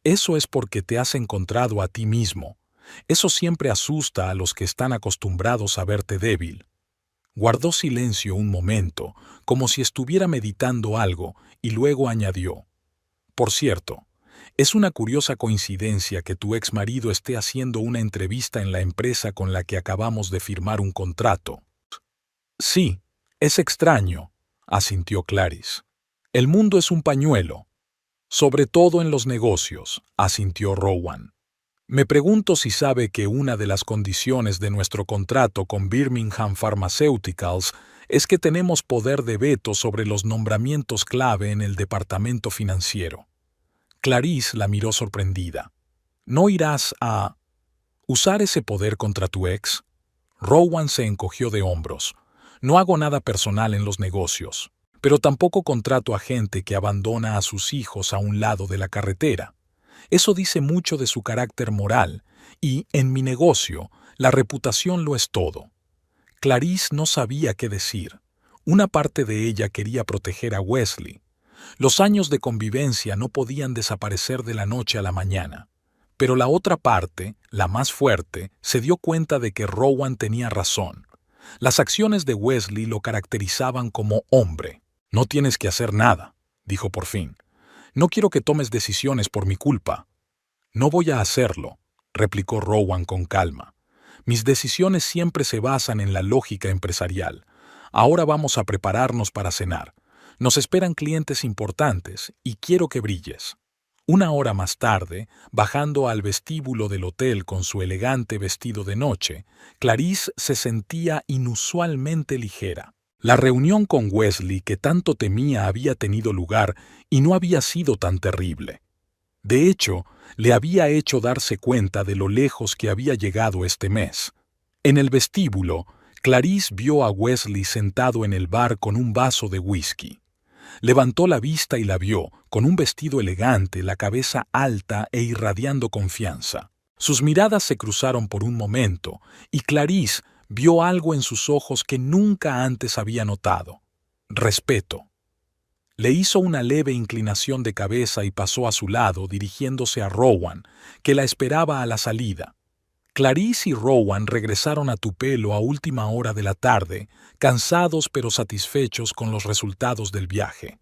Eso es porque te has encontrado a ti mismo. Eso siempre asusta a los que están acostumbrados a verte débil. Guardó silencio un momento, como si estuviera meditando algo, y luego añadió: Por cierto, es una curiosa coincidencia que tu ex marido esté haciendo una entrevista en la empresa con la que acabamos de firmar un contrato. Sí, es extraño, asintió Clarice. El mundo es un pañuelo. Sobre todo en los negocios, asintió Rowan. Me pregunto si sabe que una de las condiciones de nuestro contrato con Birmingham Pharmaceuticals es que tenemos poder de veto sobre los nombramientos clave en el departamento financiero. Clarice la miró sorprendida. ¿No irás a usar ese poder contra tu ex? Rowan se encogió de hombros. No hago nada personal en los negocios, pero tampoco contrato a gente que abandona a sus hijos a un lado de la carretera. Eso dice mucho de su carácter moral, y, en mi negocio, la reputación lo es todo. Clarice no sabía qué decir. Una parte de ella quería proteger a Wesley. Los años de convivencia no podían desaparecer de la noche a la mañana. Pero la otra parte, la más fuerte, se dio cuenta de que Rowan tenía razón. Las acciones de Wesley lo caracterizaban como hombre. No tienes que hacer nada, dijo por fin. No quiero que tomes decisiones por mi culpa. No voy a hacerlo, replicó Rowan con calma. Mis decisiones siempre se basan en la lógica empresarial. Ahora vamos a prepararnos para cenar. Nos esperan clientes importantes y quiero que brilles. Una hora más tarde, bajando al vestíbulo del hotel con su elegante vestido de noche, Clarice se sentía inusualmente ligera. La reunión con Wesley que tanto temía había tenido lugar y no había sido tan terrible. De hecho, le había hecho darse cuenta de lo lejos que había llegado este mes. En el vestíbulo, Clarice vio a Wesley sentado en el bar con un vaso de whisky. Levantó la vista y la vio, con un vestido elegante, la cabeza alta e irradiando confianza. Sus miradas se cruzaron por un momento, y Clarice vio algo en sus ojos que nunca antes había notado: respeto. Le hizo una leve inclinación de cabeza y pasó a su lado, dirigiéndose a Rowan, que la esperaba a la salida. Clarice y Rowan regresaron a Tupelo a última hora de la tarde, cansados pero satisfechos con los resultados del viaje.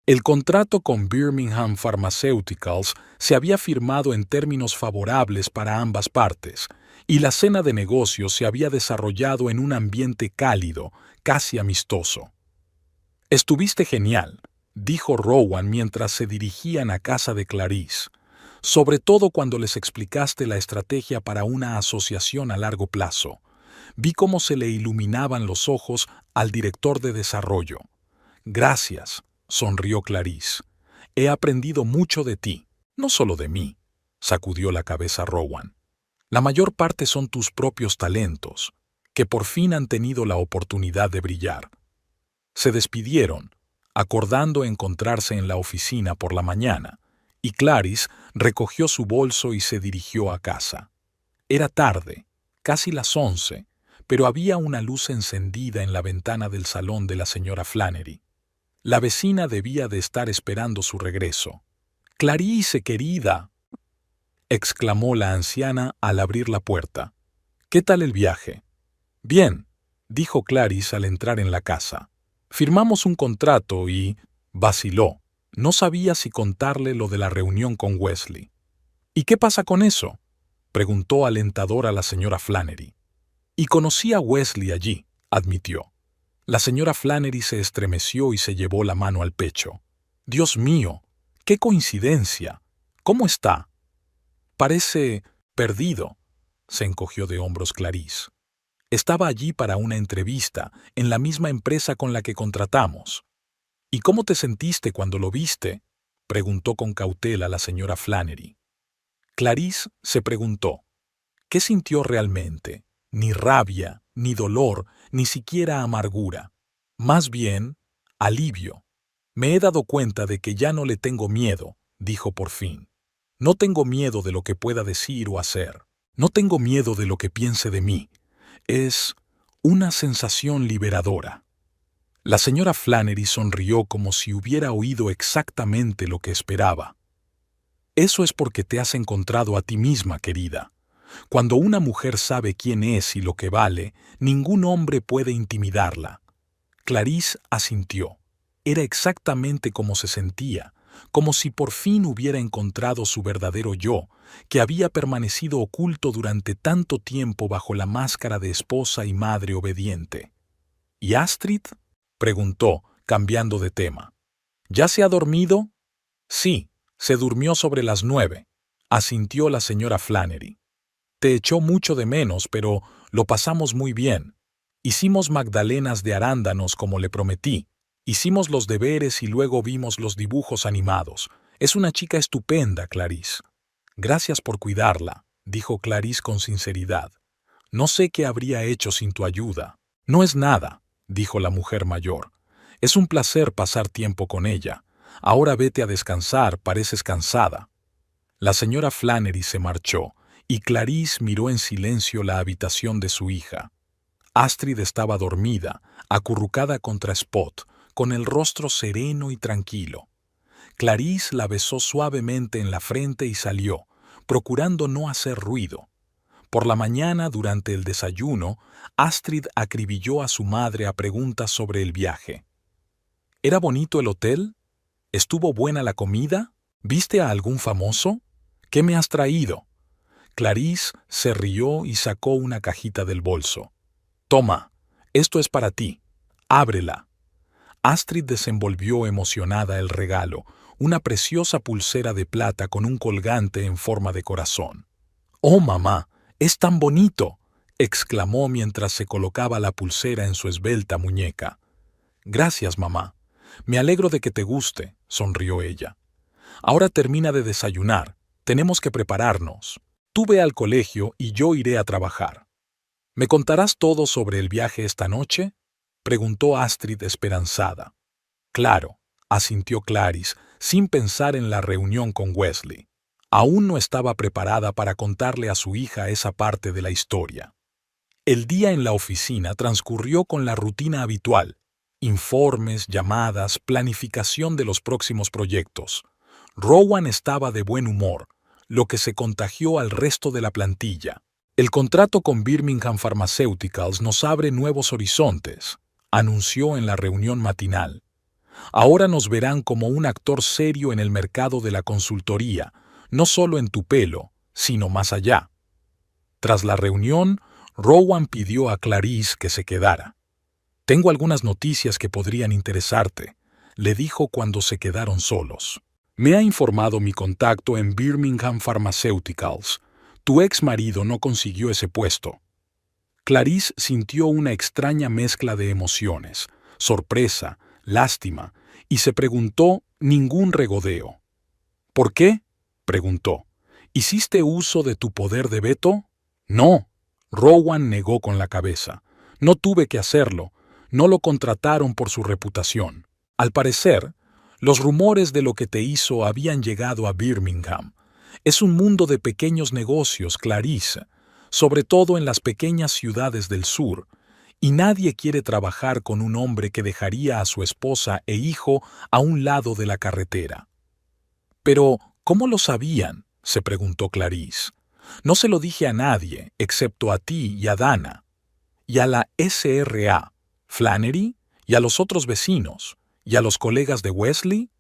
El contrato con Birmingham Pharmaceuticals se había firmado en términos favorables para ambas partes, y la cena de negocios se había desarrollado en un ambiente cálido, casi amistoso. «Estuviste genial», dijo Rowan mientras se dirigían a casa de Clarice, «sobre todo cuando les explicaste la estrategia para una asociación a largo plazo. Vi cómo se le iluminaban los ojos al director de desarrollo». «Gracias», sonrió Clarice. «He aprendido mucho de ti, no solo de mí», sacudió la cabeza Rowan. «La mayor parte son tus propios talentos. que por fin han tenido la oportunidad de brillar. Se despidieron, acordando encontrarse en la oficina por la mañana, y Clarice recogió su bolso y se dirigió a casa. Era tarde, casi las 11, pero había una luz encendida en la ventana del salón de la señora Flannery. La vecina debía de estar esperando su regreso. «Clarice, querida», exclamó la anciana al abrir la puerta. «¿Qué tal el viaje?» «Bien», dijo Clarice al entrar en la casa. «Firmamos un contrato y...» vaciló. No sabía si contarle lo de la reunión con Wesley. «¿Y qué pasa con eso?», preguntó alentadora la señora Flannery. «Y conocí a Wesley allí», admitió. La señora Flannery se estremeció y se llevó la mano al pecho. «Dios mío, qué coincidencia. ¿Cómo está?» «Parece perdido», se encogió de hombros Clarice. «Estaba allí para una entrevista, en la misma empresa con la que contratamos». «¿Y cómo te sentiste cuando lo viste?», preguntó con cautela la señora Flannery. Clarice se preguntó, ¿qué sintió realmente? Ni rabia, ni dolor, ni siquiera amargura. Más bien, alivio. «Me he dado cuenta de que ya no le tengo miedo», dijo por fin. «No tengo miedo de lo que pueda decir o hacer. No tengo miedo de lo que piense de mí. Es una sensación liberadora». La señora Flannery sonrió como si hubiera oído exactamente lo que esperaba. «Eso es porque te has encontrado a ti misma, querida. Cuando una mujer sabe quién es y lo que vale, ningún hombre puede intimidarla». Clarice asintió. Era exactamente como se sentía, como si por fin hubiera encontrado su verdadero yo, que había permanecido oculto durante tanto tiempo bajo la máscara de esposa y madre obediente. «¿Y Astrid?», preguntó, cambiando de tema. «¿Ya se ha dormido?» «Sí, se durmió sobre las 9», asintió la señora Flannery. «Te echó mucho de menos, pero lo pasamos muy bien. Hicimos magdalenas de arándanos como le prometí. Hicimos los deberes y luego vimos los dibujos animados. Es una chica estupenda, Clarice». «Gracias por cuidarla», dijo Clarice con sinceridad. «No sé qué habría hecho sin tu ayuda». «No es nada», dijo la mujer mayor. «Es un placer pasar tiempo con ella. Ahora vete a descansar, pareces cansada». La señora Flannery se marchó, y Clarice miró en silencio la habitación de su hija. Astrid estaba dormida, acurrucada contra Spot, con el rostro sereno y tranquilo. Clarice la besó suavemente en la frente y salió, procurando no hacer ruido. Por la mañana, durante el desayuno, Astrid acribilló a su madre a preguntas sobre el viaje. «¿Era bonito el hotel? ¿Estuvo buena la comida? ¿Viste a algún famoso? ¿Qué me has traído?» Clarice se rió y sacó una cajita del bolso. «Toma, esto es para ti. Ábrela». Astrid desenvolvió emocionada el regalo, una preciosa pulsera de plata con un colgante en forma de corazón. «¡Oh, mamá! ¡Es tan bonito!», exclamó mientras se colocaba la pulsera en su esbelta muñeca. «Gracias, mamá. Me alegro de que te guste», sonrió ella. «Ahora termina de desayunar. Tenemos que prepararnos. Tú ve al colegio y yo iré a trabajar». «¿Me contarás todo sobre el viaje esta noche?», preguntó Astrid esperanzada. «Claro», asintió Clarice, sin pensar en la reunión con Wesley. Aún no estaba preparada para contarle a su hija esa parte de la historia. El día en la oficina transcurrió con la rutina habitual: informes, llamadas, planificación de los próximos proyectos. Rowan estaba de buen humor, lo que se contagió al resto de la plantilla. «El contrato con Birmingham Pharmaceuticals nos abre nuevos horizontes», anunció en la reunión matinal. «Ahora nos verán como un actor serio en el mercado de la consultoría, no solo en Tupelo, sino más allá». Tras la reunión, Rowan pidió a Clarice que se quedara. «Tengo algunas noticias que podrían interesarte», le dijo cuando se quedaron solos. «Me ha informado mi contacto en Birmingham Pharmaceuticals. Tu ex marido no consiguió ese puesto». Clarice sintió una extraña mezcla de emociones, sorpresa, lástima, y se preguntó ningún regodeo. «¿Por qué?», preguntó. «¿Hiciste uso de tu poder de veto?». «No», Rowan negó con la cabeza. No tuve que hacerlo. No lo contrataron por su reputación. Al parecer, los rumores de lo que te hizo habían llegado a Birmingham. Es un mundo de pequeños negocios, Clarice, sobre todo en las pequeñas ciudades del sur, y nadie quiere trabajar con un hombre que dejaría a su esposa e hijo a un lado de la carretera. Pero, ¿cómo lo sabían?, se preguntó Clarice. No se lo dije a nadie, excepto a ti y a Dana, y a la SRA, Flannery, y a los otros vecinos, y a los colegas de Wesley.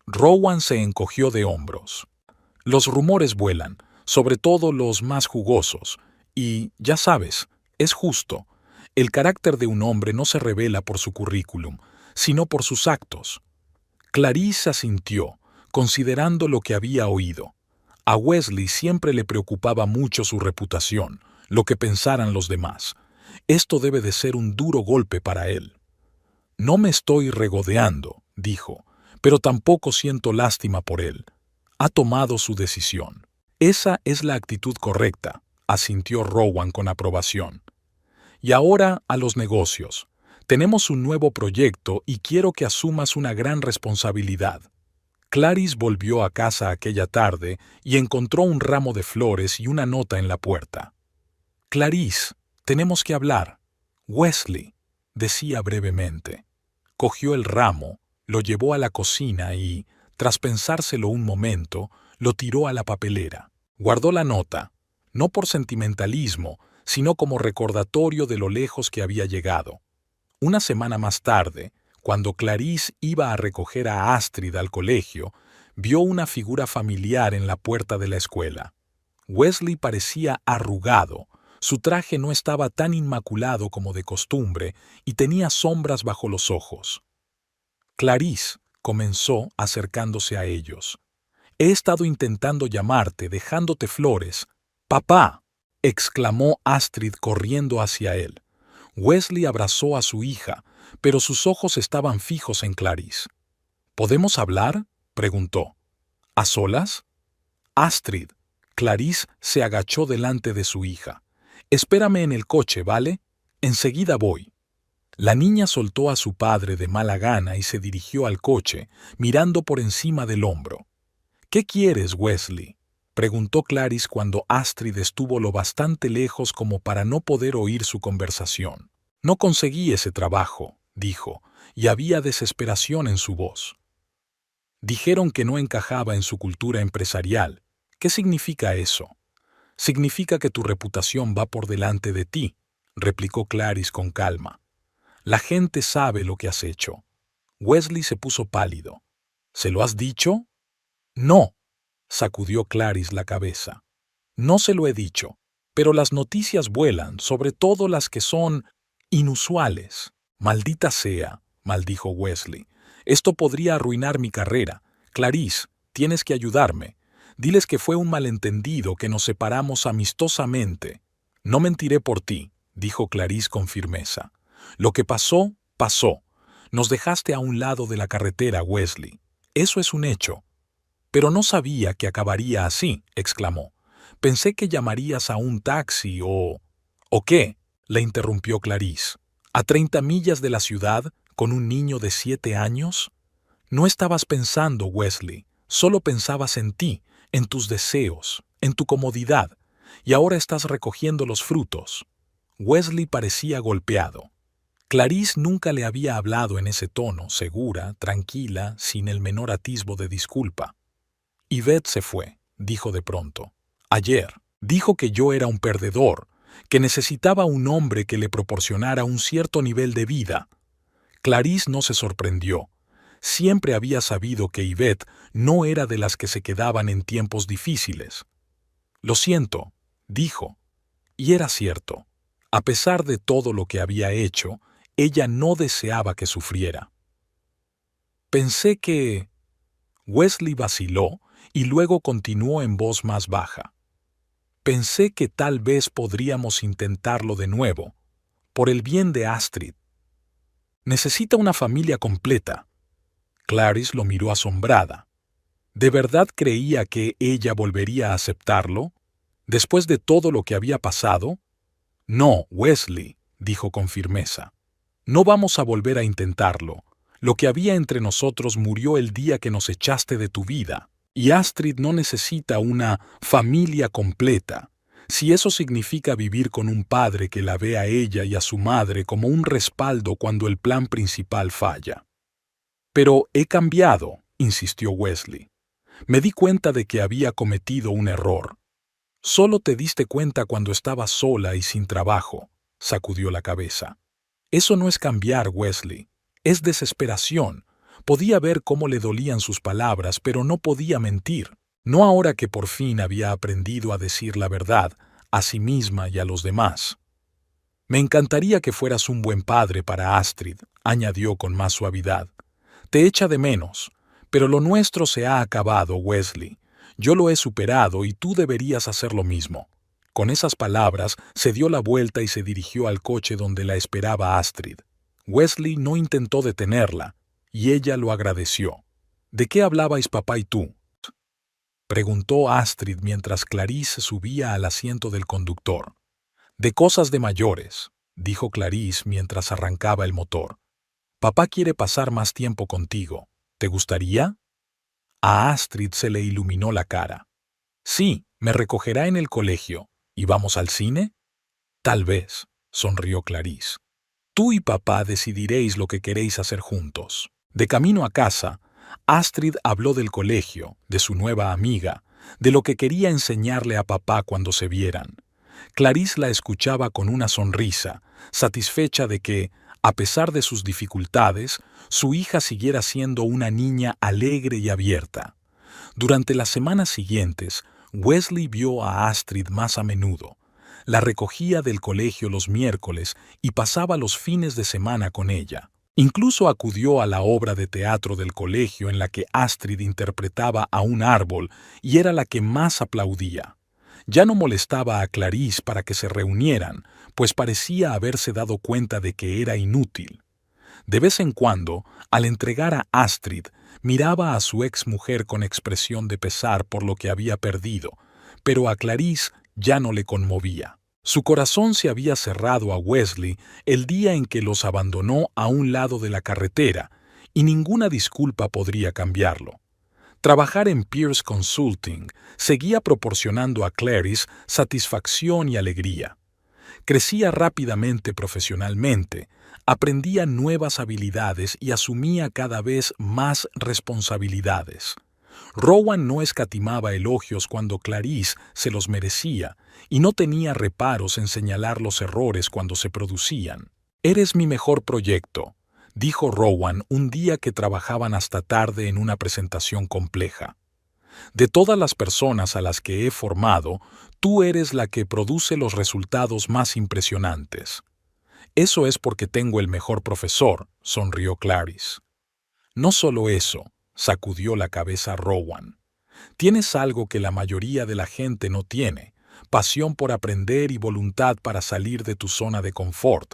Rowan se encogió de hombros. Los rumores vuelan, sobre todo los más jugosos, y, ya sabes, es justo. El carácter de un hombre no se revela por su currículum, sino por sus actos. Clarice asintió, considerando lo que había oído. A Wesley siempre le preocupaba mucho su reputación, lo que pensaran los demás. Esto debe de ser un duro golpe para él. No me estoy regodeando, dijo, pero tampoco siento lástima por él. Ha tomado su decisión. Esa es la actitud correcta, asintió Rowan con aprobación. Y ahora a los negocios. Tenemos un nuevo proyecto y quiero que asumas una gran responsabilidad. Clarice volvió a casa aquella tarde y encontró un ramo de flores y una nota en la puerta. Clarice, tenemos que hablar. Wesley, decía brevemente. Cogió el ramo, lo llevó a la cocina y, tras pensárselo un momento, lo tiró a la papelera. Guardó la nota, no por sentimentalismo, sino como recordatorio de lo lejos que había llegado. Una semana más tarde, cuando Clarice iba a recoger a Astrid al colegio, vio una figura familiar en la puerta de la escuela. Wesley parecía arrugado, su traje no estaba tan inmaculado como de costumbre y tenía sombras bajo los ojos. Clarice, comenzó acercándose a ellos. He estado intentando llamarte, dejándote flores. ¡Papá!, exclamó Astrid corriendo hacia él. Wesley abrazó a su hija, pero sus ojos estaban fijos en Clarice. ¿Podemos hablar?, preguntó. ¿A solas? Astrid. Clarice se agachó delante de su hija. Espérame en el coche, ¿vale? Enseguida voy. La niña soltó a su padre de mala gana y se dirigió al coche, mirando por encima del hombro. ¿Qué quieres, Wesley?, preguntó Clarice cuando Astrid estuvo lo bastante lejos como para no poder oír su conversación. No conseguí ese trabajo, dijo, y había desesperación en su voz. Dijeron que no encajaba en su cultura empresarial. ¿Qué significa eso? Significa que tu reputación va por delante de ti, replicó Clarice con calma. La gente sabe lo que has hecho. Wesley se puso pálido. ¿Se lo has dicho? No, sacudió Clarice la cabeza. No se lo he dicho, pero las noticias vuelan, sobre todo las que son inusuales. Maldita sea, maldijo Wesley. Esto podría arruinar mi carrera. Clarice, tienes que ayudarme. Diles que fue un malentendido, que nos separamos amistosamente. No mentiré por ti, dijo Clarice con firmeza. Lo que pasó, pasó. Nos dejaste a un lado de la carretera, Wesley. Eso es un hecho. Pero no sabía que acabaría así, exclamó. Pensé que llamarías a un taxi o... ¿O qué?, le interrumpió Clarice. ¿A 30 millas de la ciudad, con un niño de 7 años? No estabas pensando, Wesley. Solo pensabas en ti, en tus deseos, en tu comodidad, y ahora estás recogiendo los frutos. Wesley parecía golpeado. Clarice nunca le había hablado en ese tono, segura, tranquila, sin el menor atisbo de disculpa. Yvette se fue, dijo de pronto. Ayer, dijo que yo era un perdedor, que necesitaba un hombre que le proporcionara un cierto nivel de vida. Clarice no se sorprendió. Siempre había sabido que Yvette no era de las que se quedaban en tiempos difíciles. Lo siento, dijo. Y era cierto. A pesar de todo lo que había hecho, ella no deseaba que sufriera. Pensé que... Wesley vaciló y luego continuó en voz más baja. Pensé que tal vez podríamos intentarlo de nuevo, por el bien de Astrid. Necesita una familia completa. Clarice lo miró asombrada. ¿De verdad creía que ella volvería a aceptarlo? ¿Después de todo lo que había pasado? No, Wesley, dijo con firmeza. No vamos a volver a intentarlo. Lo que había entre nosotros murió el día que nos echaste de tu vida. Y Astrid no necesita una familia completa. Si eso significa vivir con un padre que la ve a ella y a su madre como un respaldo cuando el plan principal falla. Pero he cambiado, insistió Wesley. Me di cuenta de que había cometido un error. Solo te diste cuenta cuando estabas sola y sin trabajo, sacudió la cabeza. Eso no es cambiar, Wesley. Es desesperación. Podía ver cómo le dolían sus palabras, pero no podía mentir. No ahora que por fin había aprendido a decir la verdad a sí misma y a los demás. Me encantaría que fueras un buen padre para Astrid, añadió con más suavidad. Te echa de menos, pero lo nuestro se ha acabado, Wesley. Yo lo he superado y tú deberías hacer lo mismo. Con esas palabras se dio la vuelta y se dirigió al coche donde la esperaba Astrid. Wesley no intentó detenerla, y ella lo agradeció. ¿De qué hablabais papá y tú?, preguntó Astrid mientras Clarice subía al asiento del conductor. De cosas de mayores, dijo Clarice mientras arrancaba el motor. Papá quiere pasar más tiempo contigo. ¿Te gustaría? A Astrid se le iluminó la cara. Sí, me recogerá en el colegio. ¿Y vamos al cine? Tal vez, sonrió Clarice. Tú y papá decidiréis lo que queréis hacer juntos. De camino a casa, Astrid habló del colegio, de su nueva amiga, de lo que quería enseñarle a papá cuando se vieran. Clarice la escuchaba con una sonrisa, satisfecha de que, a pesar de sus dificultades, su hija siguiera siendo una niña alegre y abierta. Durante las semanas siguientes, Wesley vio a Astrid más a menudo. La recogía del colegio los miércoles y pasaba los fines de semana con ella. Incluso acudió a la obra de teatro del colegio en la que Astrid interpretaba a un árbol y era la que más aplaudía. Ya no molestaba a Clarice para que se reunieran, pues parecía haberse dado cuenta de que era inútil. De vez en cuando, al entregar a Astrid, miraba a su exmujer con expresión de pesar por lo que había perdido, pero a Clarice ya no le conmovía. Su corazón se había cerrado a Wesley el día en que los abandonó a un lado de la carretera, y ninguna disculpa podría cambiarlo. Trabajar en Pierce Consulting seguía proporcionando a Clarice satisfacción y alegría. Crecía rápidamente profesionalmente, aprendía nuevas habilidades y asumía cada vez más responsabilidades. Rowan no escatimaba elogios cuando Clarice se los merecía y no tenía reparos en señalar los errores cuando se producían. «Eres mi mejor proyecto», dijo Rowan un día que trabajaban hasta tarde en una presentación compleja. «De todas las personas a las que he formado, tú eres la que produce los resultados más impresionantes». «Eso es porque tengo el mejor profesor», sonrió Clarice. «No solo eso», sacudió la cabeza Rowan. «Tienes algo que la mayoría de la gente no tiene, pasión por aprender y voluntad para salir de tu zona de confort.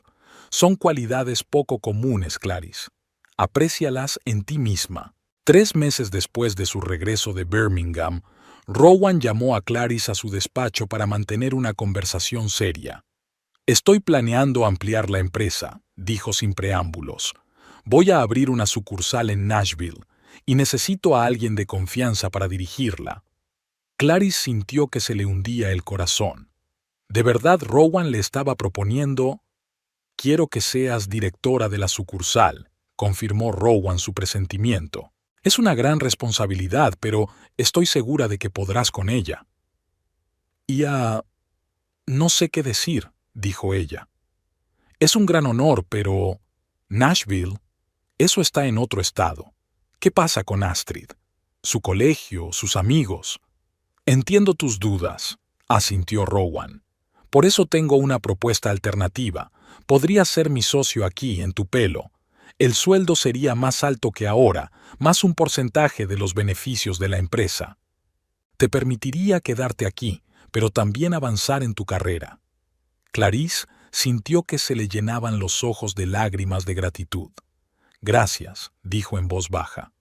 Son cualidades poco comunes, Clarice. Aprécialas en ti misma». 3 meses después de su regreso de Birmingham, Rowan llamó a Clarice a su despacho para mantener una conversación seria. «Estoy planeando ampliar la empresa», dijo sin preámbulos. «Voy a abrir una sucursal en Nashville y necesito a alguien de confianza para dirigirla». Clarice sintió que se le hundía el corazón. ¿De verdad Rowan le estaba proponiendo? «Quiero que seas directora de la sucursal», confirmó Rowan su presentimiento. «Es una gran responsabilidad, pero estoy segura de que podrás con ella». No sé qué decir», dijo ella. «Es un gran honor, pero Nashville, eso está en otro estado. ¿Qué pasa con Astrid? Su colegio, sus amigos». «Entiendo tus dudas», asintió Rowan. «Por eso tengo una propuesta alternativa. Podrías ser mi socio aquí, en Tupelo. El sueldo sería más alto que ahora, más un porcentaje de los beneficios de la empresa. Te permitiría quedarte aquí, pero también avanzar en tu carrera». Clarice sintió que se le llenaban los ojos de lágrimas de gratitud. «Gracias», dijo en voz baja.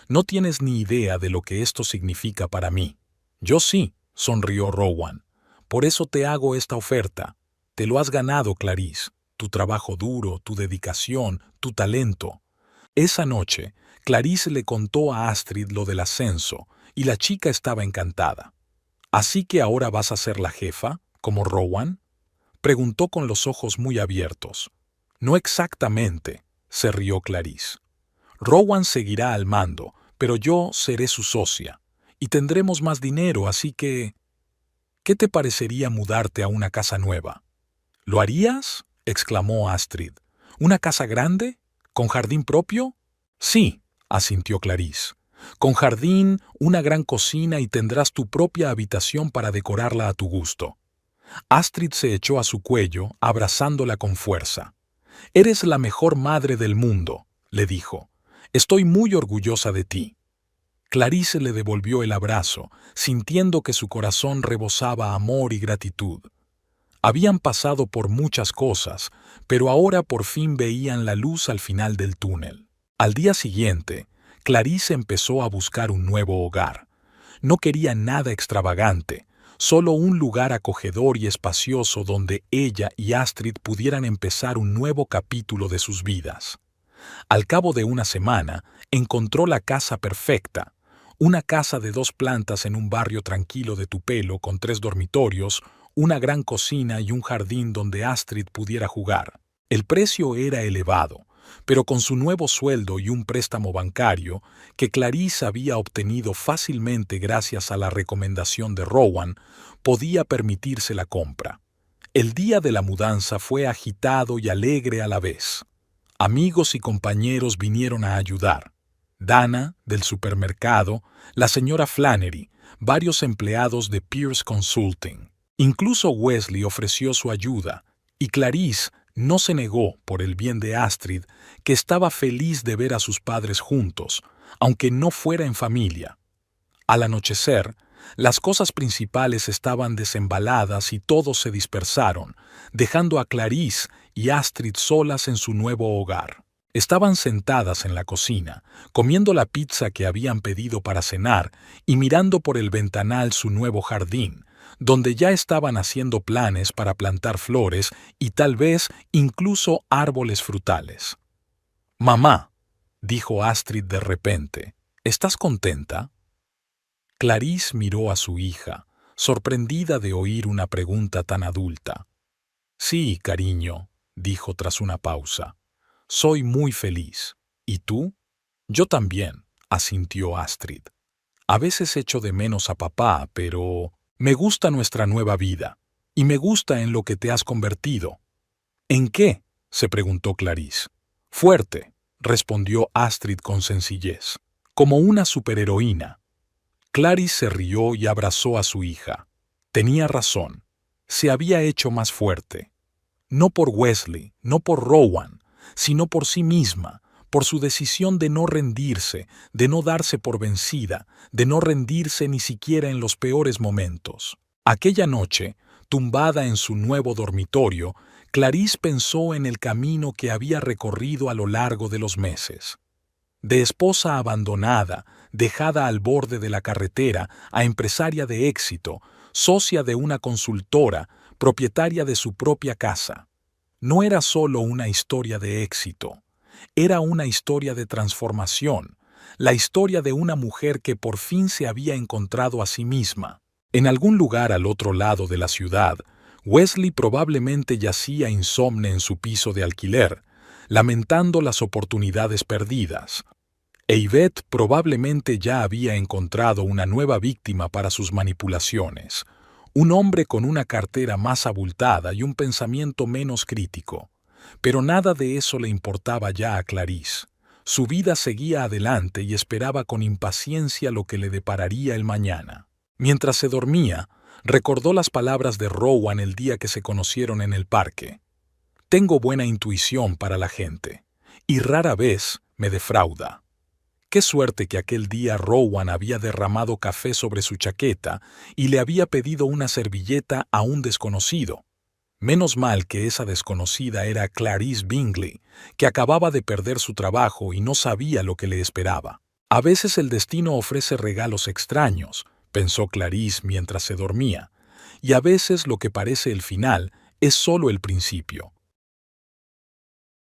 «No tienes ni idea de lo que esto significa para mí». «Yo sí», sonrió Rowan. «Por eso te hago esta oferta. Te lo has ganado, Clarice. Tu trabajo duro, tu dedicación, tu talento. Esa noche, Clarice le contó a Astrid lo del ascenso, y la chica estaba encantada. ¿Así que ahora vas a ser la jefa, como Rowan? Preguntó con los ojos muy abiertos. No exactamente, se rió Clarice. Rowan seguirá al mando, pero yo seré su socia, y tendremos más dinero, así que... ¿Qué te parecería mudarte a una casa nueva? ¿Lo harías? Exclamó Astrid. ¿Una casa grande? ¿Con jardín propio? Sí, asintió Clarice. Con jardín, una gran cocina y tendrás tu propia habitación para decorarla a tu gusto. Astrid se echó a su cuello, abrazándola con fuerza. Eres la mejor madre del mundo, le dijo. Estoy muy orgullosa de ti. Clarice le devolvió el abrazo, sintiendo que su corazón rebosaba amor y gratitud. Habían pasado por muchas cosas, pero ahora por fin veían la luz al final del túnel. Al día siguiente, Clarice empezó a buscar un nuevo hogar. No quería nada extravagante, solo un lugar acogedor y espacioso donde ella y Astrid pudieran empezar un nuevo capítulo de sus vidas. Al cabo de una semana, encontró la casa perfecta, una casa de 2 plantas en un barrio tranquilo de Tupelo con 3 dormitorios, una gran cocina y un jardín donde Astrid pudiera jugar. El precio era elevado, pero con su nuevo sueldo y un préstamo bancario que Clarice había obtenido fácilmente gracias a la recomendación de Rowan, podía permitirse la compra. El día de la mudanza fue agitado y alegre a la vez. Amigos y compañeros vinieron a ayudar. Dana, del supermercado, la señora Flannery, varios empleados de Pierce Consulting. Incluso Wesley ofreció su ayuda, y Clarice no se negó, por el bien de Astrid, que estaba feliz de ver a sus padres juntos, aunque no fuera en familia. Al anochecer, las cosas principales estaban desembaladas y todos se dispersaron, dejando a Clarice y Astrid solas en su nuevo hogar. Estaban sentadas en la cocina, comiendo la pizza que habían pedido para cenar y mirando por el ventanal su nuevo jardín, donde ya estaban haciendo planes para plantar flores y tal vez incluso árboles frutales. «Mamá», dijo Astrid de repente, «¿estás contenta?» Clarice miró a su hija, sorprendida de oír una pregunta tan adulta. «Sí, cariño», dijo tras una pausa. «Soy muy feliz. ¿Y tú?» «Yo también», asintió Astrid. «A veces echo de menos a papá, pero me gusta nuestra nueva vida, y me gusta en lo que te has convertido». «¿En qué?», se preguntó Clarice. «Fuerte», respondió Astrid con sencillez, «como una superheroína». Clarice se rió y abrazó a su hija. Tenía razón. Se había hecho más fuerte. No por Wesley, no por Rowan, sino por sí misma, por su decisión de no rendirse, de no darse por vencida, de no rendirse ni siquiera en los peores momentos. Aquella noche, tumbada en su nuevo dormitorio, Clarice pensó en el camino que había recorrido a lo largo de los meses. De esposa abandonada, dejada al borde de la carretera, a empresaria de éxito, socia de una consultora, propietaria de su propia casa. No era solo una historia de éxito, era una historia de transformación, la historia de una mujer que por fin se había encontrado a sí misma. En algún lugar al otro lado de la ciudad, Wesley probablemente yacía insomne en su piso de alquiler, lamentando las oportunidades perdidas. E Yvette probablemente ya había encontrado una nueva víctima para sus manipulaciones, un hombre con una cartera más abultada y un pensamiento menos crítico. Pero nada de eso le importaba ya a Clarice. Su vida seguía adelante y esperaba con impaciencia lo que le depararía el mañana. Mientras se dormía, recordó las palabras de Rowan el día que se conocieron en el parque. «Tengo buena intuición para la gente, y rara vez me defrauda». Qué suerte que aquel día Rowan había derramado café sobre su chaqueta y le había pedido una servilleta a un desconocido. Menos mal que esa desconocida era Clarice Bingley, que acababa de perder su trabajo y no sabía lo que le esperaba. A veces el destino ofrece regalos extraños, pensó Clarice mientras se dormía, y a veces lo que parece el final es solo el principio.